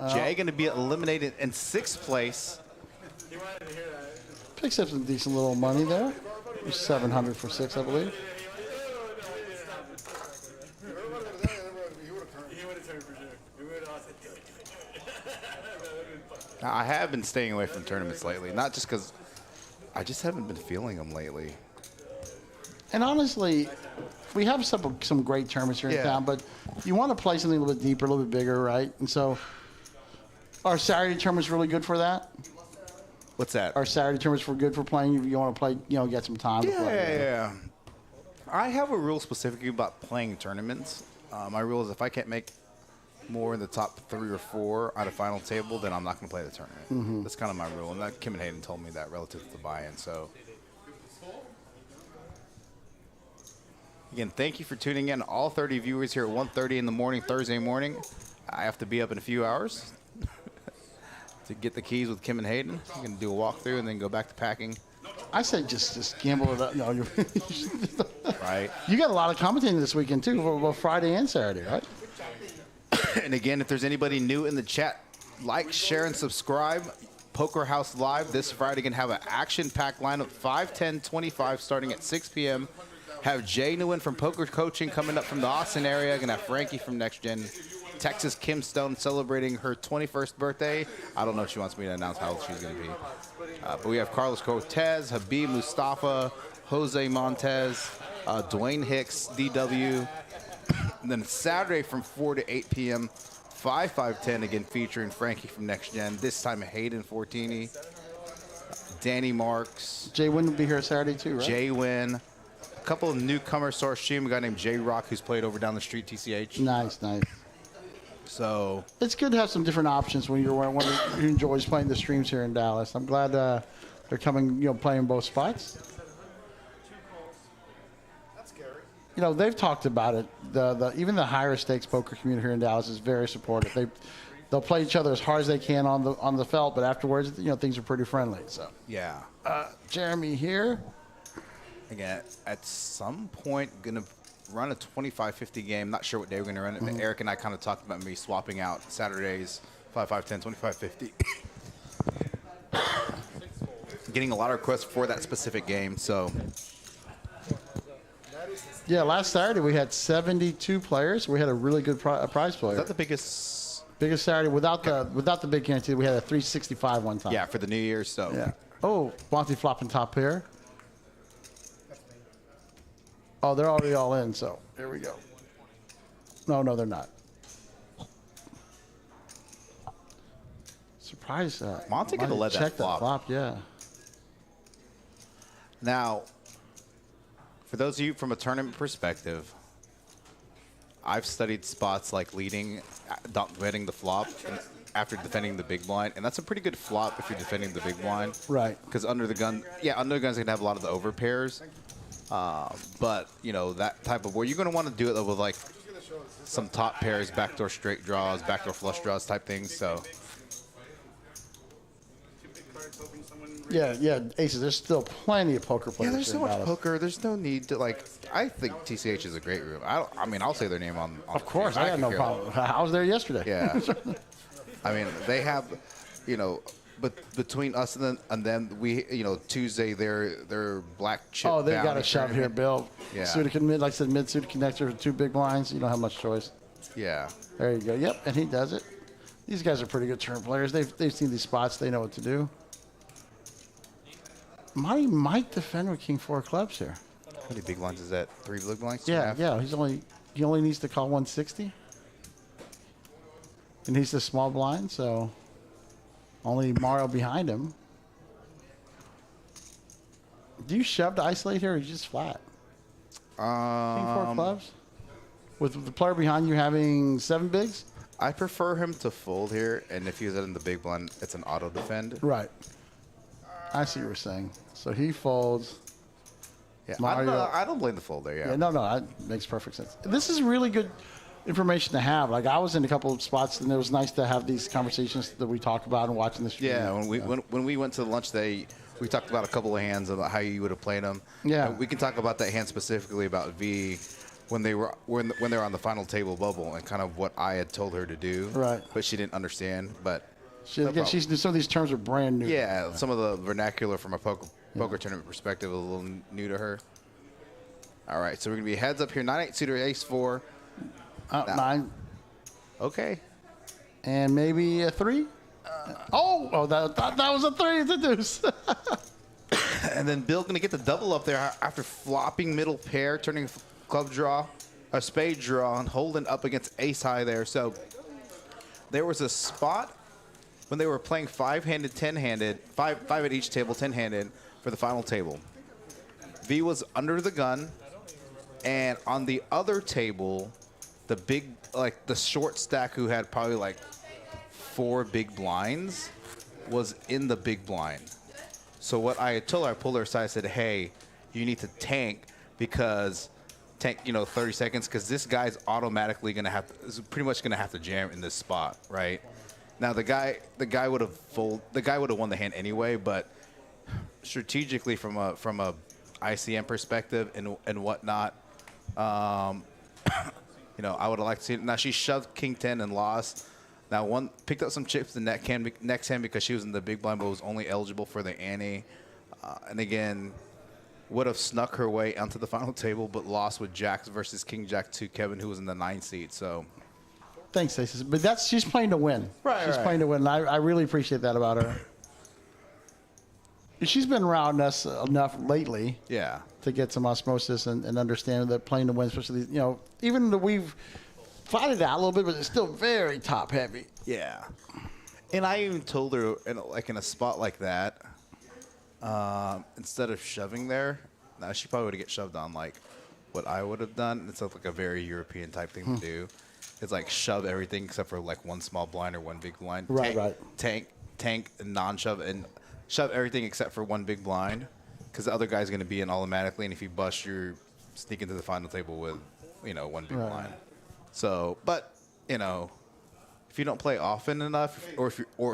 Jay going to be eliminated in 6th place. Picks up some decent little money there. 700 for 6, I believe. Now, I have been staying away from tournaments lately, not just because I just haven't been feeling them lately. And honestly, we have some great tournaments here in town, but you want to play something a little bit deeper, a little bit bigger, right? And so our Saturday tournament's really good for that. What's that? Our Saturday tournaments were good for playing. If you want to play, get some time to play. Yeah. I have a rule specifically about playing tournaments. My rule is if I can't make more in the top 3 or 4 on a final table, then I'm not going to play the tournament. That's kind of my rule. And that Kim and Hayden told me that relative to the buy-in. So, again, thank you for tuning in. All 30 viewers here at 1:30 in the morning, Thursday morning. I have to be up in a few hours to get the keys with Kim and Hayden. I'm going to do a walkthrough and then go back to packing. I said just gamble it up. No, Right. You got a lot of commentating this weekend, too, for Friday and Saturday, right? And again, if there's anybody new in the chat, like, share, and subscribe. Poker House Live this Friday. Going to have an action-packed lineup, 5, 10, 25, starting at 6 p.m. Have Jay Nguyen from Poker Coaching coming up from the Austin area. Going to have Frankie from Next Gen. Texas Kim Stone celebrating her 21st birthday. I don't know if she wants me to announce how old she's going to be. But we have Carlos Cortez, Habib Mustafa, Jose Montez, Dwayne Hicks, DW, And then Saturday from 4 to 8 p.m., 5-5-10, again featuring Frankie from Next Gen. This time Hayden Fortini, Danny Marks. Jay Wynn will be here Saturday too, right? Jay Wynn. A couple of newcomers to our stream. A guy named Jay Rock who's played over down the street, TCH. Nice. So it's good to have some different options when you're one who enjoys playing the streams here in Dallas. I'm glad they're coming, playing both spots. That's scary. They've talked about it. Even the higher stakes poker community here in Dallas is very supportive. They'll play each other as hard as they can on the felt, but afterwards, things are pretty friendly. So yeah. Jeremy here. Again, at some point, gonna run a 25-50 game. Not sure what day we're gonna run it. But Eric and I kind of talked about me swapping out Saturdays 5-5-10, 25-50. Getting a lot of requests for that specific game. So yeah, last Saturday we had 72 players. We had a really good prize player. is that the biggest Saturday without the big guarantee? We had a 365 one time. Yeah, for the New Year's. So Yeah. Oh, Monty flopping top pair. Oh, they're already all in, so here we go. No, they're not. Surprise. Monty could have let that check flop. Yeah. Now, for those of you from a tournament perspective, I've studied spots like leading, betting the flop after defending the big blind, and that's a pretty good flop if you're defending the big blind. Right. Because under the gun's going to have a lot of the over pairs. But, that type of where you're going to want to do it with like some top pairs, backdoor straight draws, backdoor flush draws type things. So, Yeah, aces. There's still plenty of poker players. yeah, there's so here in much Dallas. poker. There's no need to I think TCH is a great room. I'll say their name on Of course, the I got no could care problem. I was there yesterday. Yeah. I mean, they have, but between us and then we, Tuesday they're black chip. Oh, they got bounty a shove here, tournament. Bill. Yeah. Suited mid, like I said, mid suited connector with 2 big blinds. You don't have much choice. Yeah. There you go. Yep, and he does it. These guys are pretty good turn players. They've seen these spots. They know what to do. Monty might defend with King 4 clubs here. How many big blinds is that? 3 big blinds? Yeah. He only needs to call 160. And he's the small blind, so only Mario behind him. Do you shove to isolate here, or you just flat? King 4 clubs? With the player behind you having 7 bigs? I prefer him to fold here, and if he's in the big blind, it's an auto defend. Right. I see what you're saying. So he folds. Yeah, Mario. I don't blame the fold there. Yeah. Yeah, no, that makes perfect sense. This is really good information to have. Like, I was in a couple of spots, and it was nice to have these conversations that we talk about and watching the stream. Yeah, when we went to the lunch day, we talked about a couple of hands about how you would have played them. Yeah. And we can talk about that hand specifically about V when they were on the final table bubble and kind of what I had told her to do. Right. But she didn't understand. But Some of these terms are brand new. yeah, some of the vernacular from a poker tournament perspective is a little new to her. All right, so we're gonna be heads up here. 9-8 suitor, ace 4. 9. Okay. And maybe a 3. That was a 3. It's a deuce. And then Bill gonna get the double up there after flopping middle pair, turning club draw, a spade draw, and holding up against ace high there. So there was a spot when they were playing 5-handed, 10-handed, 5 at each table, 10-handed for the final table. V was under the gun, and on the other table, the short stack who had probably 4 big blinds was in the big blind. So what I had told her, I pulled her aside, I said, hey, you need to tank 30 seconds, because this guy's automatically is pretty much gonna have to jam in this spot, right? Now the guy would have won the hand anyway, but strategically from a ICM perspective and whatnot, I would have liked to see it. Now she shoved King 10 and lost. Now picked up some chips the next hand because she was in the big blind, but was only eligible for the ante. And again, would have snuck her way onto the final table, but lost with Jacks versus King Jack to Kevin, who was in the 9th seat. So, Thanks, Aces. But she's playing to win. Right, She's right. playing to win. And I really appreciate that about her. she's been around us enough lately. Yeah. To get some osmosis and understand that playing to win, especially even though we've fought it out a little bit, but it's still very top heavy. Yeah. And I even told her, in a spot like that, instead of shoving there, now she probably would get shoved on like what I would have done. It's like a very European type thing to do. It's like shove everything except for like one small blind or one big blind. Right. Tank, non-shove, and shove everything except for one big blind. Because the other guy's going to be in automatically, and if you bust, you're sneaking to the final table with, one big blind. So, but if you don't play often enough, or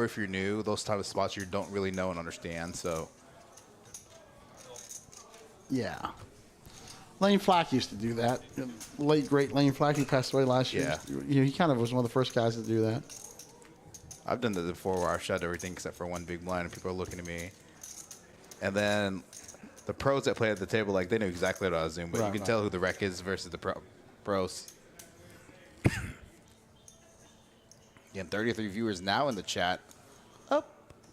if you're new, those type of spots you don't really know and understand. So, yeah, Lane Flack used to do that. Late great Lane Flack, he passed away last year. Yeah. He kind of was one of the first guys to do that. I've done that before, where I've shoved everything except for one big blind, and people are looking at me, and then the pros that play at the table, like, they knew exactly what I was doing, but you can tell who the wreck is versus the pros. Again, 33 viewers now in the chat.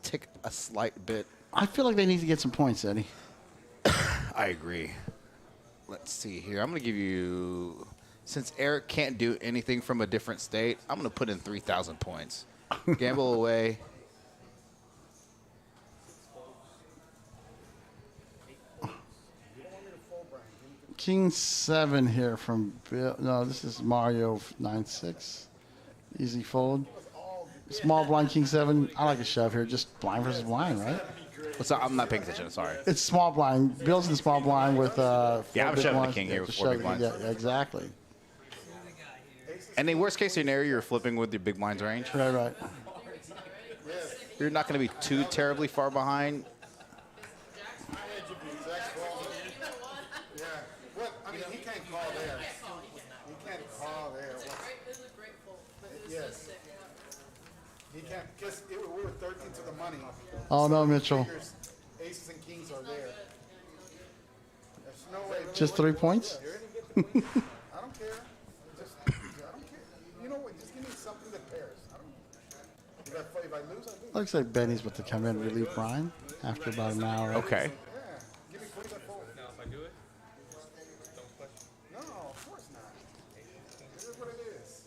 Tick a slight bit. I feel like they need to get some points, Eddie. I agree. Let's see here. I'm going to give you, since Eric can't do anything from a different state, I'm going to put in 3,000 points. Gamble away. King 7 here from Bill. No, this is Mario 9-6. Easy fold. Small blind King 7. I like a shove here. Just blind versus blind, right? What's up? I'm not paying attention. Sorry. It's small blind. Bill's in small blind with I'm shoving the king here with 4 big blinds. Yeah, exactly. And in worst case scenario, you're flipping with your big blinds range. Right. You're not going to be too terribly far behind. I mean, he can't call there. He can't call there. Yes. He can't, because we were 13 to the money. Oh, no, Mitchell. Aces and kings are there. There's no way. Just 3 points? I don't care. I don't care. You know what? Just give me something that pairs. If I lose, I lose. Looks like Benny's about to come in and relieve Brian after about an hour. Okay. Yeah. Give me points that fold. Now, if I do it, don't question. No, of course not. This is what it is.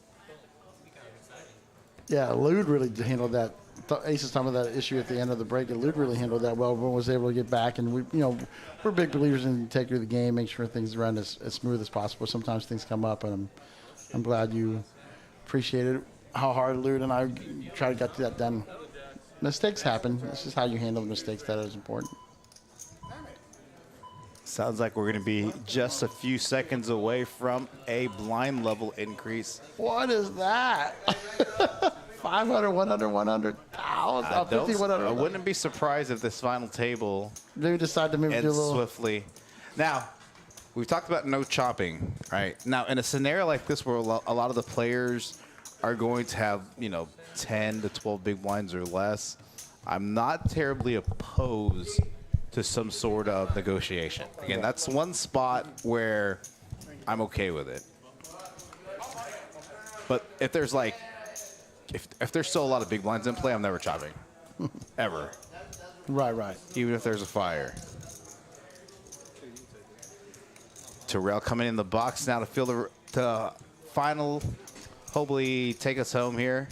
Yeah, Lude really handled that. Ace is talking about that issue at the end of the break, and Lude really handled that well. Everyone was able to get back, and we're big believers in the integrity of the game, make sure things run as smooth as possible. Sometimes things come up, and I'm glad you appreciated how hard Lude and I try to get that done. Mistakes happen. This is how you handle the mistakes that is important. Sounds like we're going to be just a few seconds away from a blind level increase. What is that? 500, 100, 100,000, 50, 100. I wouldn't be surprised if this final table Maybe decide to maybe do a ends little. swiftly. Now, we've talked about no chopping, right? Now, in a scenario like this where a lot of the players are going to have, 10 to 12 big blinds or less, I'm not terribly opposed to some sort of negotiation. Again, that's one spot where I'm okay with it. But if there's if there's still a lot of big blinds in play, I'm never chopping. Ever. Right. Even if there's a fire. Terrell coming in the box now to fill the final, hopefully take us home here.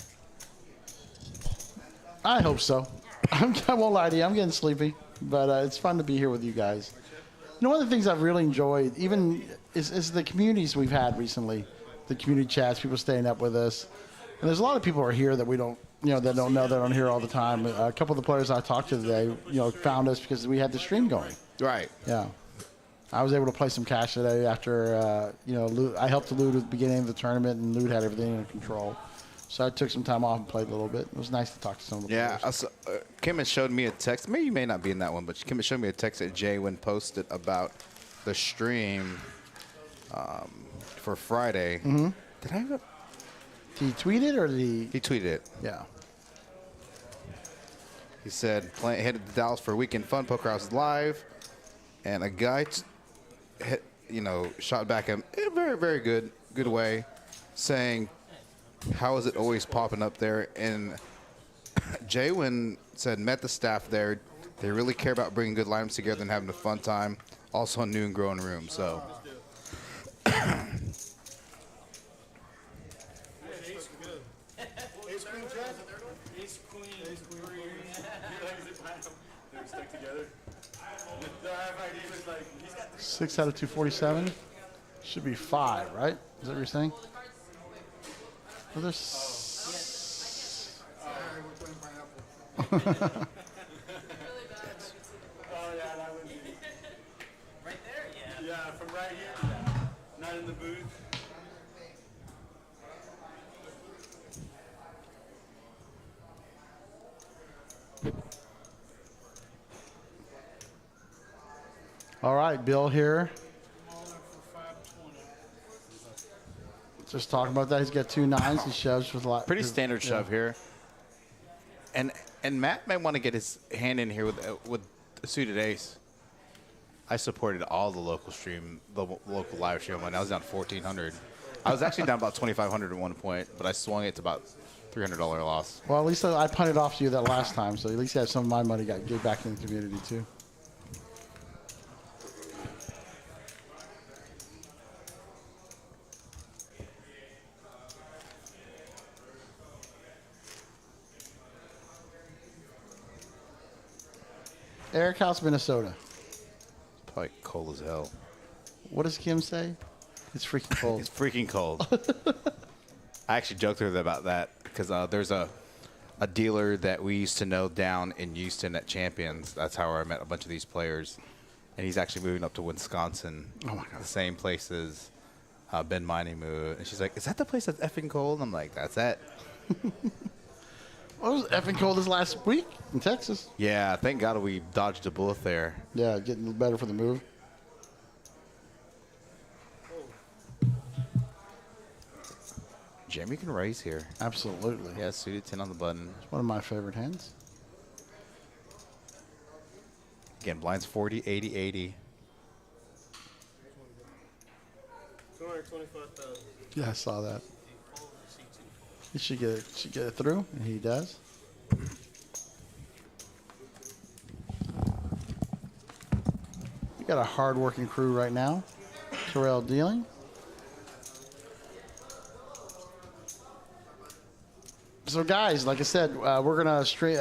I hope so. I won't lie to you. I'm getting sleepy, but it's fun to be here with you guys. One of the things I've really enjoyed, even is the communities we've had recently, the community chats, people staying up with us. And there's a lot of people who are here that we don't, that don't know, that aren't here all the time. A couple of the players I talked to today, found us because we had the stream going. Right. Yeah. I was able to play some cash today after, I helped Lude at the beginning of the tournament, and Lude had everything under control. So I took some time off and played a little bit. It was nice to talk to some of the players. Kim has showed me a text. Maybe you may not be in that one, but Kim has showed me a text that Jay Wynn posted about the stream for Friday. Mm-hmm. Did I have it? Did he tweet it or did he? He tweeted it. Yeah. He said, headed to Dallas for weekend fun. Poker House is live. And a guy, shot back in a very, very good way, saying, how is it always popping up there? And Jaywin said, met the staff there, They really care about bringing good lineups together and having a fun time. Also a new and growing room. So. Six out of 247. Should be 5, right? Is that what you're saying? Well, there's. Right there, yeah. Yeah, from right here. Yeah. Not in the booth. All right, Bill here. Just talking about that. He's got 2 9s. He shoves with a lot. Pretty standard shove here. And Matt might want to get his hand in here with a suited ace. I supported all the local local live stream when I was down 1,400. I was actually down about 2,500 at one point, but I swung it to about $300 loss. Well, at least I punted off to you that last time, so at least you have some of my money gave back in the community too. Eric House, Minnesota. Probably cold as hell. What does Kim say? It's freaking cold. It's freaking cold. I actually joked with her about that because there's a dealer that we used to know down in Houston at Champions. That's how I met a bunch of these players. And he's actually moving up to Wisconsin. Oh, my God. The same place as Ben Miney moved. And she's like, is that the place that's effing cold? And I'm like, that's it. Well, it was effing cold this last week in Texas. Yeah, thank God we dodged a bullet there. Yeah, getting better for the move. Jeremy can raise here. Absolutely. Yeah, suited 10 on the button. It's one of my favorite hands. Again, blinds 40, 80, 80. 225,000. Yeah, I saw that. He should get it through, and he does. We got a hard-working crew right now. Terrell dealing. So, guys, like I said, we're gonna stream.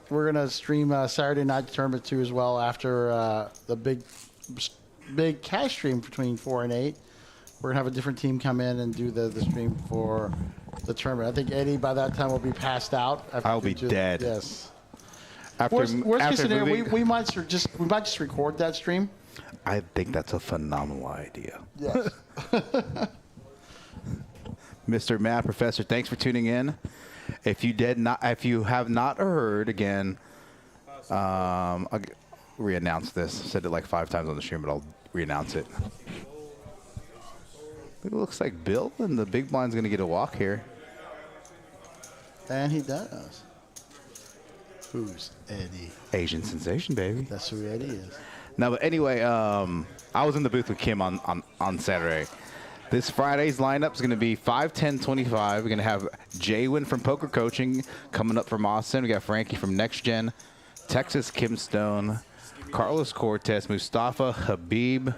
We're gonna stream Saturday night tournament too as well after the big cash stream between 4 and 8. We're going to have a different team come in and do the stream for the tournament. I think Eddie, by that time, will be passed out. I'll be dead. Yes. Worst case scenario, we might just record that stream. I think that's a phenomenal idea. Yes. Mr. Matt Professor, thanks for tuning in. If you have not heard again, I'll re-announce this. I said it like 5 times on the stream, but I'll re-announce it. It looks like Bill and the big blind's going to get a walk here. And he does. Who's Eddie? Asian sensation, baby. That's who Eddie is. No, but anyway, I was in the booth with Kim on Saturday. This Friday's lineup is going to be 5, 10, 25. We're going to have Jaywin from Poker Coaching coming up from Austin. We got Frankie from Next Gen, Texas, Kim Stone, Carlos Cortez, Mustafa, Habib.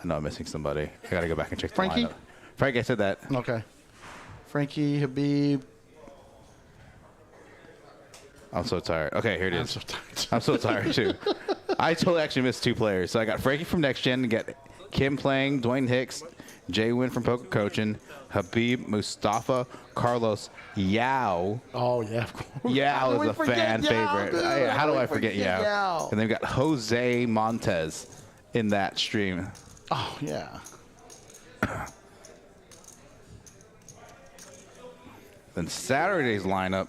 I know I'm missing somebody. I got to go back and check the Frankie? lineup. Frankie, I said that. Okay. Frankie, Habib. I'm so tired. Okay, here it is. I'm so tired. I'm so tired, too. I totally actually missed 2 players. So I got Frankie from Next Gen, got Kim playing, Dwayne Hicks, Jaywin from Poker Coaching, Habib, Mustafa, Carlos, Yao. Oh, yeah, of course. Yao is a fan favorite. How do I forget Yao? And then we got Jose Montez in that stream. Oh, yeah. Then Saturday's lineup.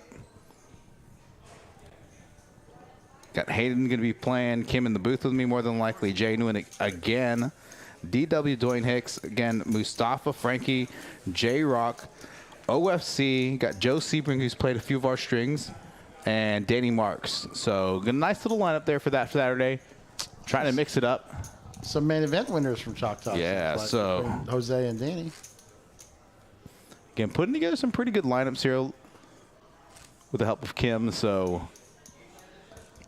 Got Hayden going to be playing, Kim in the booth with me more than likely, Jay Nguyen again, DW Dwayne Hicks, again, Mustafa, Frankie, J-Rock, OFC, got Joe Sebring who's played a few of our strings, and Danny Marks. So a nice little lineup there for that Saturday. Trying to mix it up. Some main event winners from Choctaw. Yeah, so Jose and Danny. Again, putting together some pretty good lineups here. with the help of Kim. So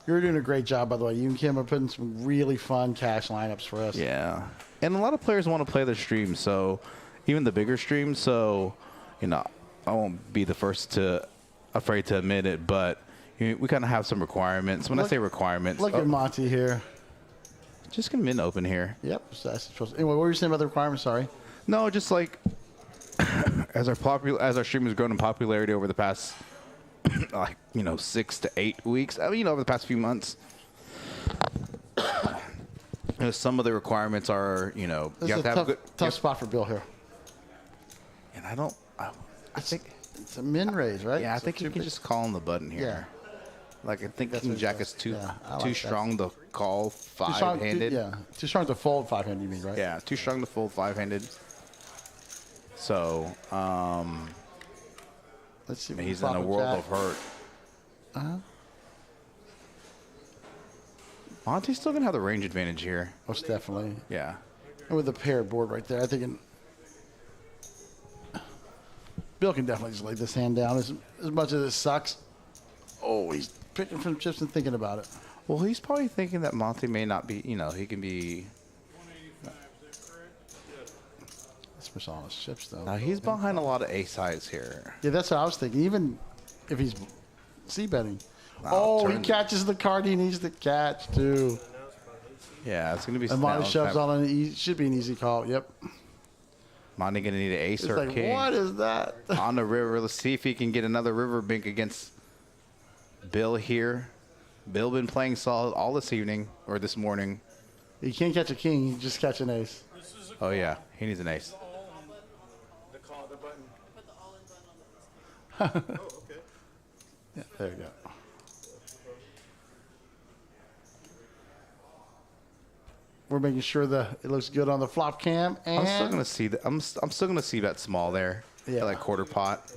You're doing a great job, by the way. You and Kim are putting some really fun cash lineups for us. yeah, and a lot of players want to play their streams. So even the bigger streams. So I won't be the first afraid to admit it, but we kind of have some requirements. When I say requirements, Look at Monty here. just gonna min open here. Yep. So that's supposed to, anyway, what were you saying about the requirements? Sorry. No, just like as our stream has grown in popularity over the past 6 to 8 weeks. I mean, over the past few months. Some of the requirements are, you This have is to a have good. tough spot for Bill here. And I think, It's a min raise, right? yeah, I So think you two can big- just call on the button here. Yeah. Like I think That's King what it Jack does. is too Yeah, I like too that. strong to call Too strong- five-handed. Yeah. Too strong to fold 5-handed, you mean, right? Yeah, too strong to fold five-handed. So Let's see. What he's flop in a with world Jack. of hurt. Monty's still gonna have the range advantage here. Most definitely. Yeah. And with the paired board right there, I think Bill can definitely just lay this hand down as much as it sucks. Oh, he's picking from chips and thinking about it. Well, he's probably thinking that Monty may not be. He can be. That's for all his chips, though. Now he's behind a lot of ace highs here. Yeah, that's what I was thinking. Even if he's c-betting. Wow, Oh, he turn- catches the card he needs to catch, too. Yeah, it's gonna be. And Monty now shoves it's on an should be an easy call. Yep. Monty gonna need an ace It's or a like, king what is that? on the river. Let's see if he can get another river bink against Bill here. Bill been playing solid all this evening or this morning. You can't catch a king. You just catch an ace. Oh yeah, he needs an ace. The call, the button. Yeah, there you go. We're making sure that it looks good on the flop cam. And I'm still gonna see that. I'm still gonna see that small there. Yeah. Like quarter pot.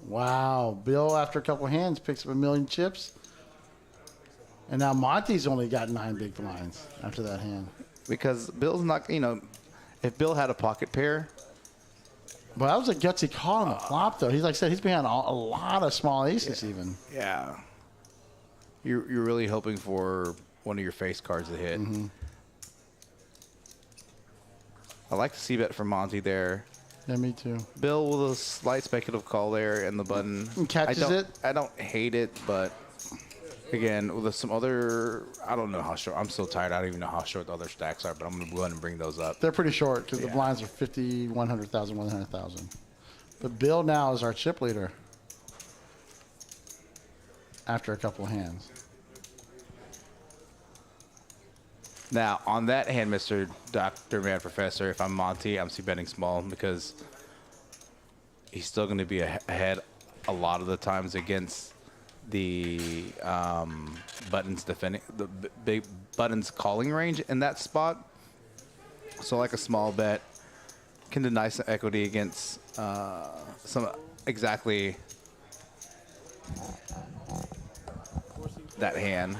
wow, Bill, after a couple hands, picks up 1,000,000 chips. And now Monty's only got 9 big blinds after that hand. Because Bill's not. If Bill had a pocket pair, But that was a gutsy call on the flop, though. He's like I said, he's behind a lot of small aces, even. yeah, you're really hoping for one of your face cards to hit. Mm-hmm. I like the c-bet from Monty there. Yeah, me too. Bill with a slight speculative call there and the button. And catches it. I don't hate it, but again, with some other, I don't know how short. I'm so tired. I don't even know how short the other stacks are, but I'm going to go ahead and bring those up. They're pretty short because the Yeah. blinds are 50, 100,000, 100,000. But Bill now is our chip leader after a couple of hands. Now, on that hand, Mr. Dr. Man Professor, if I'm Monty, I'm betting small because he's still going to be ahead a lot of the times against the buttons defending the big buttons calling range in that spot. So, like a small bet can deny some equity against some exactly that hand.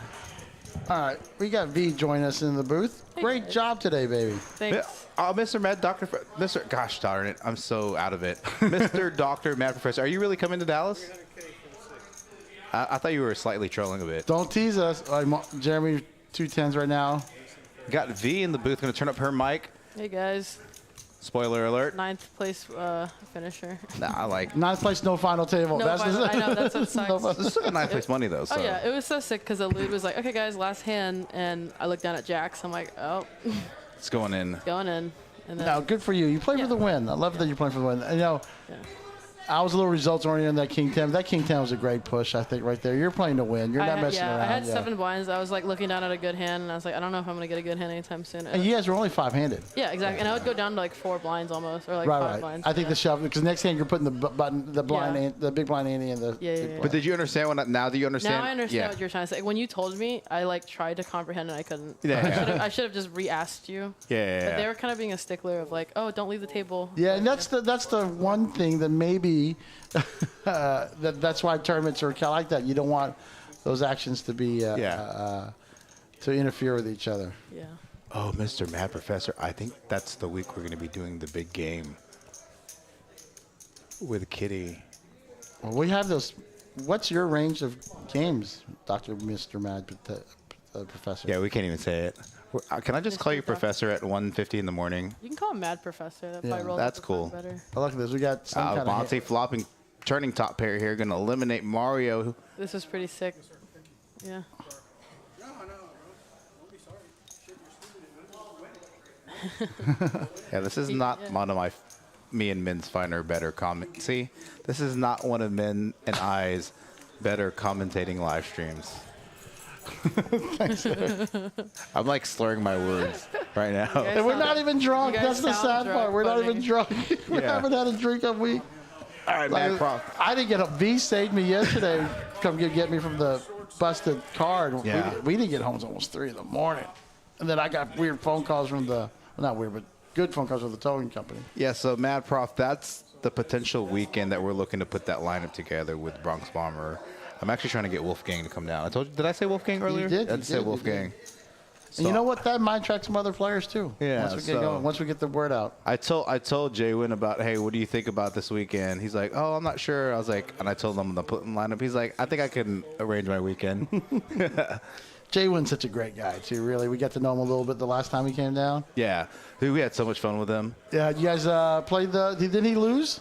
All right, we got V join us in the booth. Great job today, baby. Thanks. Mr. Med Doctor, Mr. Gosh darn it, I'm so out of it. Mr. Doctor Mad Professor, are you really coming to Dallas? I thought you were slightly trolling a bit. Don't tease us. Jeremy, 210s right now. Got V in the booth, going to turn up her mic. Hey guys, Spoiler alert. 9th place finisher. Nah, I like. Ninth place, no final table. No final- I know, that's what sucks. No final- This is still a 9th place money though. So. Oh yeah, it was so sick because the lead was like, okay guys, last hand, and I looked down at Jacks. I'm like, oh, It's going in. going in, and then No, good for you. You play Yeah. for the win. I love that you're playing for the win. And, yeah. I was a little results oriented on that King 10. That King 10 was a great push, I think, right there. You're playing to win. You're not messing around. I had 7 blinds. I was like looking down at a good hand, and I was like, I don't know if I'm gonna get a good hand anytime soon. And you guys were only 5-handed. Yeah, exactly. And I would go down to like 4 blinds almost, or like 5 Right. blinds. I think yeah. the shove, because next hand you're putting the button, the blind, Yeah. the big blind ante and the. Yeah, big yeah, blind. But did you understand now that you understand? Now I understand Yeah. what you're trying to say. When you told me, I like tried to comprehend and I couldn't. Yeah. I should have just re-asked you. Yeah. But they were kind of being a stickler of like, oh, don't leave the table. Yeah, and that's the one thing that maybe that's why tournaments are kind of like that. You don't want those actions to be to interfere with each other. Yeah. Oh, Mr. Mad Professor, I think that's the week we're going to be doing the big game with Kitty. Well, we have those. What's your range of games, Mr. Mad Professor? Yeah, we can't even say it. Can I just call you Professor at 1:50 in the morning? You can call him Mad Professor. That Yeah, probably rolls that's off the cool. tongue better. Oh, look at this. We got some kind of Monte flopping, turning top pair here, going to eliminate Mario. This was pretty sick. Yeah. Yeah, this is not one of me and Min's finer better comment. See, this is not one of Min and I's better commentating live streams. I'm like slurring my words right now. And we're not even drunk. you guys That's the sound sad part. drunk, We're not buddy. even drunk. We Yeah. haven't had a drink all week. All right, man. I didn't get a V saved me yesterday. Come get me from the busted car. And Yeah. we didn't get home until almost 3 in the morning. And then I got weird phone calls from well, not weird, but good phone calls from the towing company. Yeah, so Mad Prof, that's the potential weekend that we're looking to put that lineup together with Bronx Bomber. I'm actually trying to get Wolfgang to come down. I told you, did I say Wolfgang earlier? did, I you said did, you Wolfgang. And you know what? That might attract some other players too. Yeah, Once we get so- going, once we get the word out. I told Jay Wynn about, hey, what do you think about this weekend? He's like, oh, I'm not sure. I was like, and I told him to put in the lineup. He's like, I think I can arrange my weekend. Jay Wynn's such a great guy too. Really, we got to know him a little bit the last time he came down. Yeah, dude, we had so much fun with him. Yeah, you guys played Didn't he lose?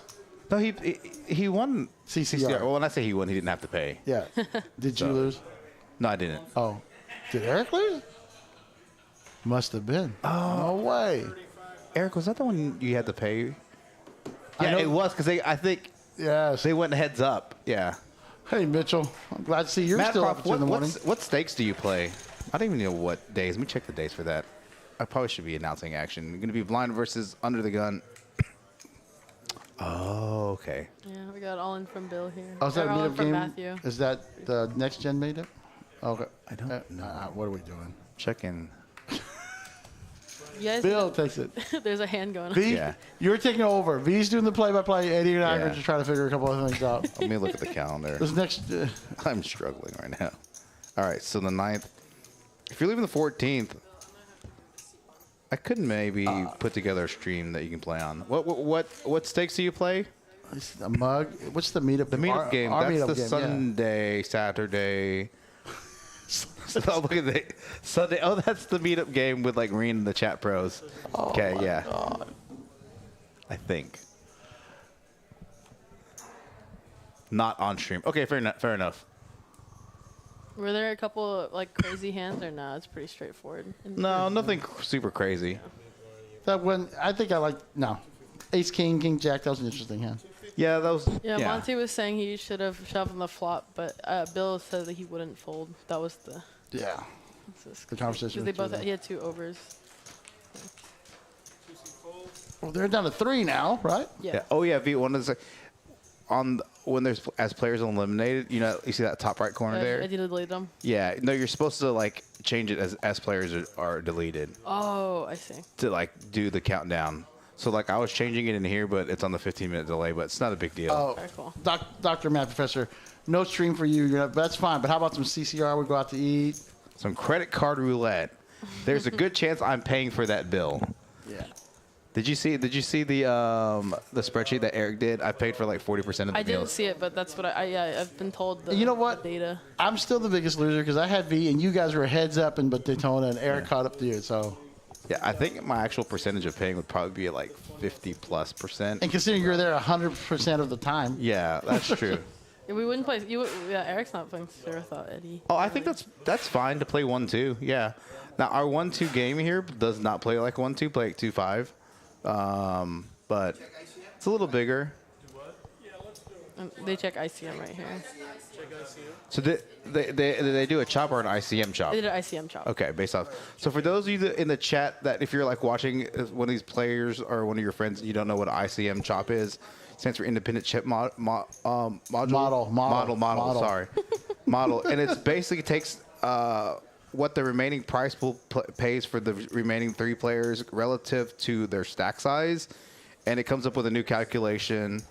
No, he won CCR. Well, when I say he won, he didn't have to pay. Yeah. Did you So- lose? No, I didn't. Oh, did Eric lose? Must have been. Oh, no way. Eric, was that the one you had to pay? I Yeah, know- it was because I think Yes. they went heads up. Yeah. Hey, Mitchell. I'm glad to see you're Matt still Prof, up at 2 in the morning. what stakes do you play? I don't even know what days. Let me check the days for that. I probably should be announcing action. Going to be blind versus under the gun. Oh, okay. Yeah, we got all in from Bill here. Oh, is that Or a all in meetup from game? Matthew. Is that the next gen meetup? Okay. I don't know. What are we doing? Checking. You guys, Bill takes it. there's a hand going on. V, Yeah. you're taking over. V's doing the play-by-play. Eddie and I are Yeah. just trying to figure a couple of things out. Let me look at the calendar. This next, I'm struggling right now. All right, so the 9th. If you're leaving the 14th, I could maybe put together a stream that you can play on. What stakes do you play? a mug. What's the meetup? The meetup game. Our That's meetup the game, yeah. Sunday, Saturday. So look at the Sunday. Oh, that's the meetup game with like Reen and the chat pros. Okay, yeah. God. I think. Not on stream. Okay, fair enough. Fair enough. Were there a couple of, like crazy hands or no? It's pretty straightforward. No, nothing super crazy. That one, I think I like. No, Ace King, King Jack. That was an interesting hand. Yeah, that was. Yeah, Monty was saying he should have shoved on the flop, but Bill said that he wouldn't fold. That was the Yeah. The conversation. because they with both Tuesday. he had 2 overs. Well, they're down to 3 now, right? Yeah. Yeah. Oh yeah, V1 is when there's as players eliminated. You know, you see that top right corner I there. did delete them. Yeah. No, you're supposed to like change it as players are deleted Oh, I see. to like do the countdown. So like I was changing it in here, but it's on the 15-minute delay. But it's not a big deal. Oh, Very cool. Dr. Matt Professor, no stream for you. That's fine. But how about some CCR? We go out to eat. Some credit card roulette. There's a good chance I'm paying for that bill. Yeah. Did you see the spreadsheet that Eric did? I paid for like 40% of the I didn't meals. see it, but that's what I've been told. You know what? The data. I'm still the biggest loser because I had V and you guys were heads up in Daytona and Eric caught up to you. So, Yeah, I think my actual percentage of paying would probably be like 50+%. and considering you're there 100% of the time. Yeah, that's true. Yeah, we wouldn't play. Yeah, Eric's not playing Sir. I thought Eddie. Oh, I think that's fine to play 1-2. Yeah. Now our 1-2 game here does not play like 1-2, play like 2-5. But it's a little bigger. And they check ICM right here. So they do a chop or an ICM chop? They did an ICM chop. Okay, based off. So for those of you in the chat that if you're like watching one of these players or one of your friends, you don't know what an ICM chop is, it stands for Independent Chip Model. Sorry, model, and it's basically takes what the remaining price pool pays for the remaining 3 players relative to their stack size, and it comes up with a new calculation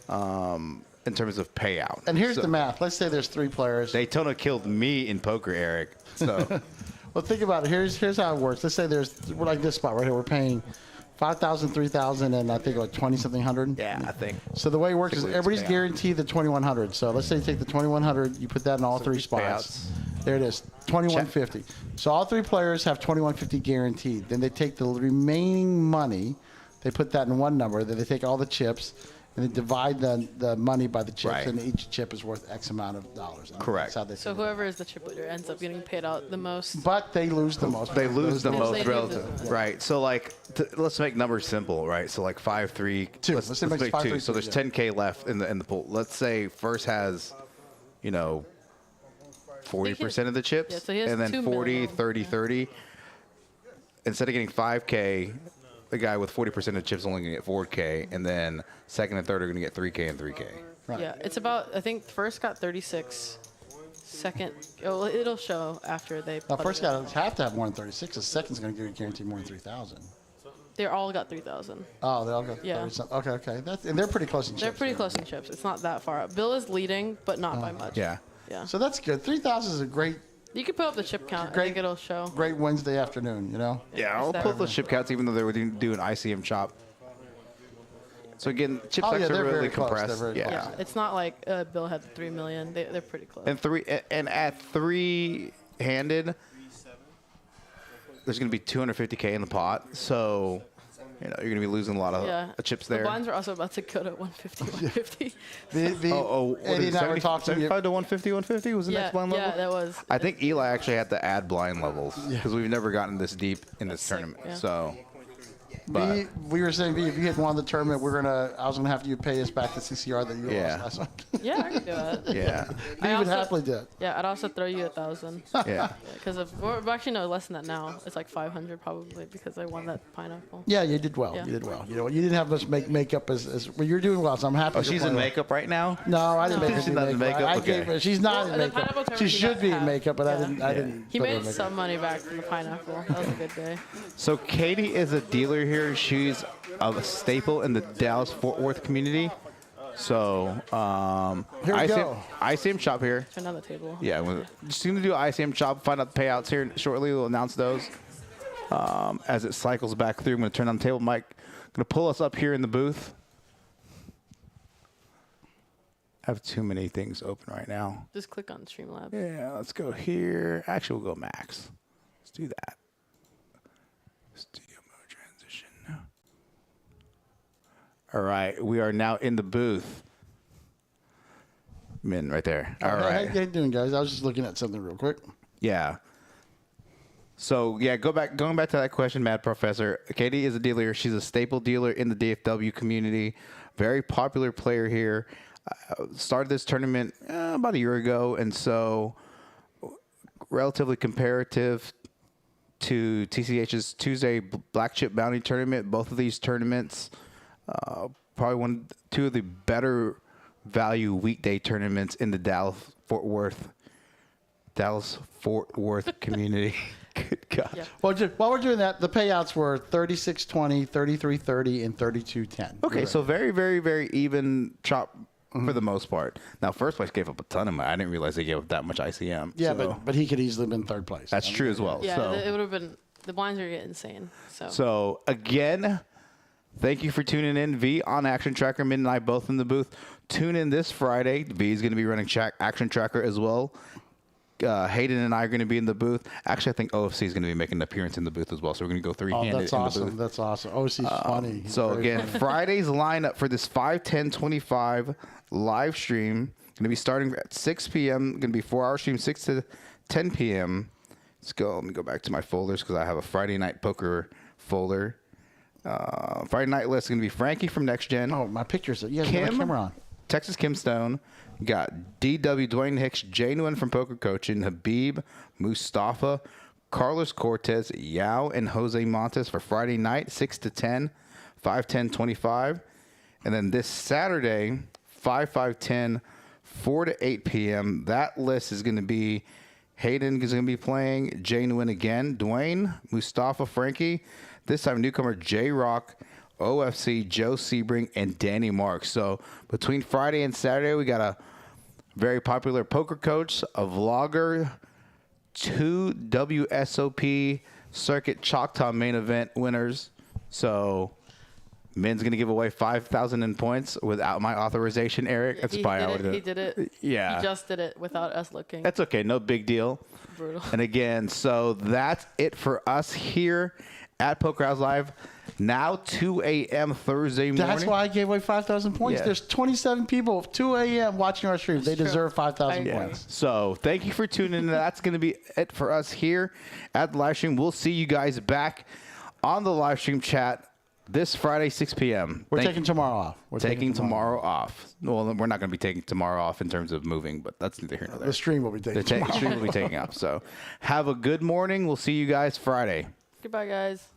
in terms of payout. And here's the math. Let's say there's 3 players. Daytona killed me in poker, Eric. So Well, think about it. Here's how it works. Let's say we're like this spot right here. We're paying 5,000, 3,000, and I think like 20-something hundred. Yeah, I think. So the way it works is Typically it's everybody's payout. guaranteed the 2,100. So let's say you take the 2,100, you put that in all three spots. There it is, 2,150. So all three players have 2,150 guaranteed. Then they take the remaining money, they put that in one number. Then they take all the chips, and they divide the money by the chips, Right. and each chip is worth X amount of dollars. And Correct. That's how they So figure it out. whoever is the chip leader ends up getting paid out the most. But they lose the most. They lose the Yes, most they do. relative. Right. So, like, let's make numbers simple, right? So, like 5, 3. Two. Let's Let's say it makes make 5, 2. 3, So there's 2, yeah. 10K left in the pool. Let's say first has, 40% of the chips, Yeah, so he has and then 2 40, million. 30, 30. Instead of getting 5K, the guy with 40% of the chips is only going to get 4K, and then second and third are going to get 3K and 3K. Right. Yeah, it's about, I think first got 36. Second, it'll show after they Now, put first it in. guy have to have more than 36. The second's going to guarantee more than 3,000. They all got 3,000. Oh, they all got Yeah. 30-something. Okay. And they're pretty close in chips. They're pretty yeah. close in chips. It's not that far up. Bill is leading, but not by much. Yeah. Yeah. So that's good. 3,000 is a great You can put up the chip count. I Great. think it'll show. Wednesday afternoon, Yeah, I'll Exactly. pull those chip counts even though they were doing ICM chop. So again, chip Oh, stacks yeah, are they're really very close. compressed. They're very yeah. close. Yeah, it's not like Bill had the 3 million. They're pretty close. And at three-handed, there's going to be 250K in the pot. So, you're going to be losing a lot of yeah. chips The there. blinds are also about to go to 150, 150. What Eddie is and I were 70 talking. 75 to 150, 150 was the yeah, next blind level? yeah, that was. I think Eli actually had to add blind levels because we've never gotten this deep in this sick, tournament. yeah. So, but We were saying, if you had won the tournament, I was gonna have you pay us back the CCR that you Yeah. lost last month. Yeah, I can do it. yeah, We I would also- happily do it. Yeah, I'd also throw you 1,000. yeah. Because we're actually no less than that now. It's like 500 probably because I won that pineapple. Yeah, you did well. Yeah. You did well. You didn't have much makeup as well. You're doing well, so I'm happy. Oh, you're she's in playing well. makeup right now? No, I didn't No. make her She's do not in makeup. makeup? I Okay. gave her. She's not Well, in the makeup. pineapple She tournament he should got be in half. makeup, but I Yeah. didn't. I didn't. He put her made in makeup. some money back from the pineapple. That was a good day. So Katie is a dealer here. She's a staple in the Dallas-Fort Worth community. So, Here we go. ICM shop here. Turn down the table. Yeah, we're just going to do ICM shop, find out the payouts here shortly. We'll announce those as it cycles back through. I'm going to turn on the table mic. Going to pull us up here in the booth. I have too many things open right now. Just click on Streamlabs. Yeah, let's go here. Actually, we'll go max. Let's do that. Studio mode transition. All right, we are now in the booth. Min right there. All Hey, right. how you doing, guys? I was just looking at something real quick. Yeah. So yeah, going back to that question, Mad Professor. Katie is a dealer. She's a staple dealer in the DFW community. Very popular player here. Started this tournament about a year ago, and so relatively comparative to TCH's Tuesday Black Chip Bounty Tournament. Both of these tournaments, probably two of the better value weekday tournaments in the Dallas-Fort Worth community. Good God. Yeah. Well, while we're doing that, the payouts were 36.20, 33.30, and 32.10. Okay, so very, very, very even chop for the most part. Now, first place gave up a ton of money. I didn't realize they gave up that much ICM. Yeah, so but he could easily have been third place. that's true as well. Yeah, so, it would have been. The blinds are getting insane. so again, thank you for tuning in. V on Action Tracker, Min and I both in the booth. Tune in this Friday. V is going to be running Action Tracker as well. Hayden and I are going to be in the booth. Actually, I think OFC is going to be making an appearance in the booth as well. So we're going to go three-handed Oh, that's in the awesome. booth. That's awesome. OC's funny. He's So very again, funny. Friday's lineup for this 5/10/25 live stream going to be starting at 6 p.m. Going to be 4-hour stream, 6 to 10 p.m. Let's go. Let me go back to my folders because I have a Friday night poker folder. Friday night list is going to be Frankie from Next Gen. Oh, my pictures. You guys got Kim, my camera on. Texas Kim Stone. You got DW Dwayne Hicks, Jay Nguyen from Poker Coaching, Habib, Mustafa, Carlos Cortez, Yao, and Jose Montes for Friday night, 6 to 10, 5/10/25. And then this Saturday, 5/5/10, 4 to 8 p.m. That list is going to be Hayden is going to be playing, Jay Nguyen again, Dwayne, Mustafa, Frankie. This time newcomer J-Rock, OFC, Joe Sebring, and Danny Marks. So between Friday and Saturday, we got a very popular poker coach, a vlogger, 2 WSOP Circuit Choctaw main event winners, So Min's going to give away 5,000 in points without my authorization, Eric. That's probably how He did it. Yeah. He just did it without us looking. That's okay. No big deal. Brutal. And again, so that's it for us here at Poker House Live. Now 2 a.m. Thursday morning. That's why I gave away 5,000 points. Yeah. There's 27 people 2 a.m. watching our stream. They true. deserve 5,000 I agree. points. So thank you for tuning in. That's going to be it for us here at the live stream. We'll see you guys back on the live stream chat this Friday, 6 p.m. We're taking tomorrow off. We're taking tomorrow off. Well, we're not going to be taking tomorrow off in terms of moving, but that's neither here nor there. The stream will be taking The stream will be taking off. So have a good morning. We'll see you guys Friday. Goodbye, guys.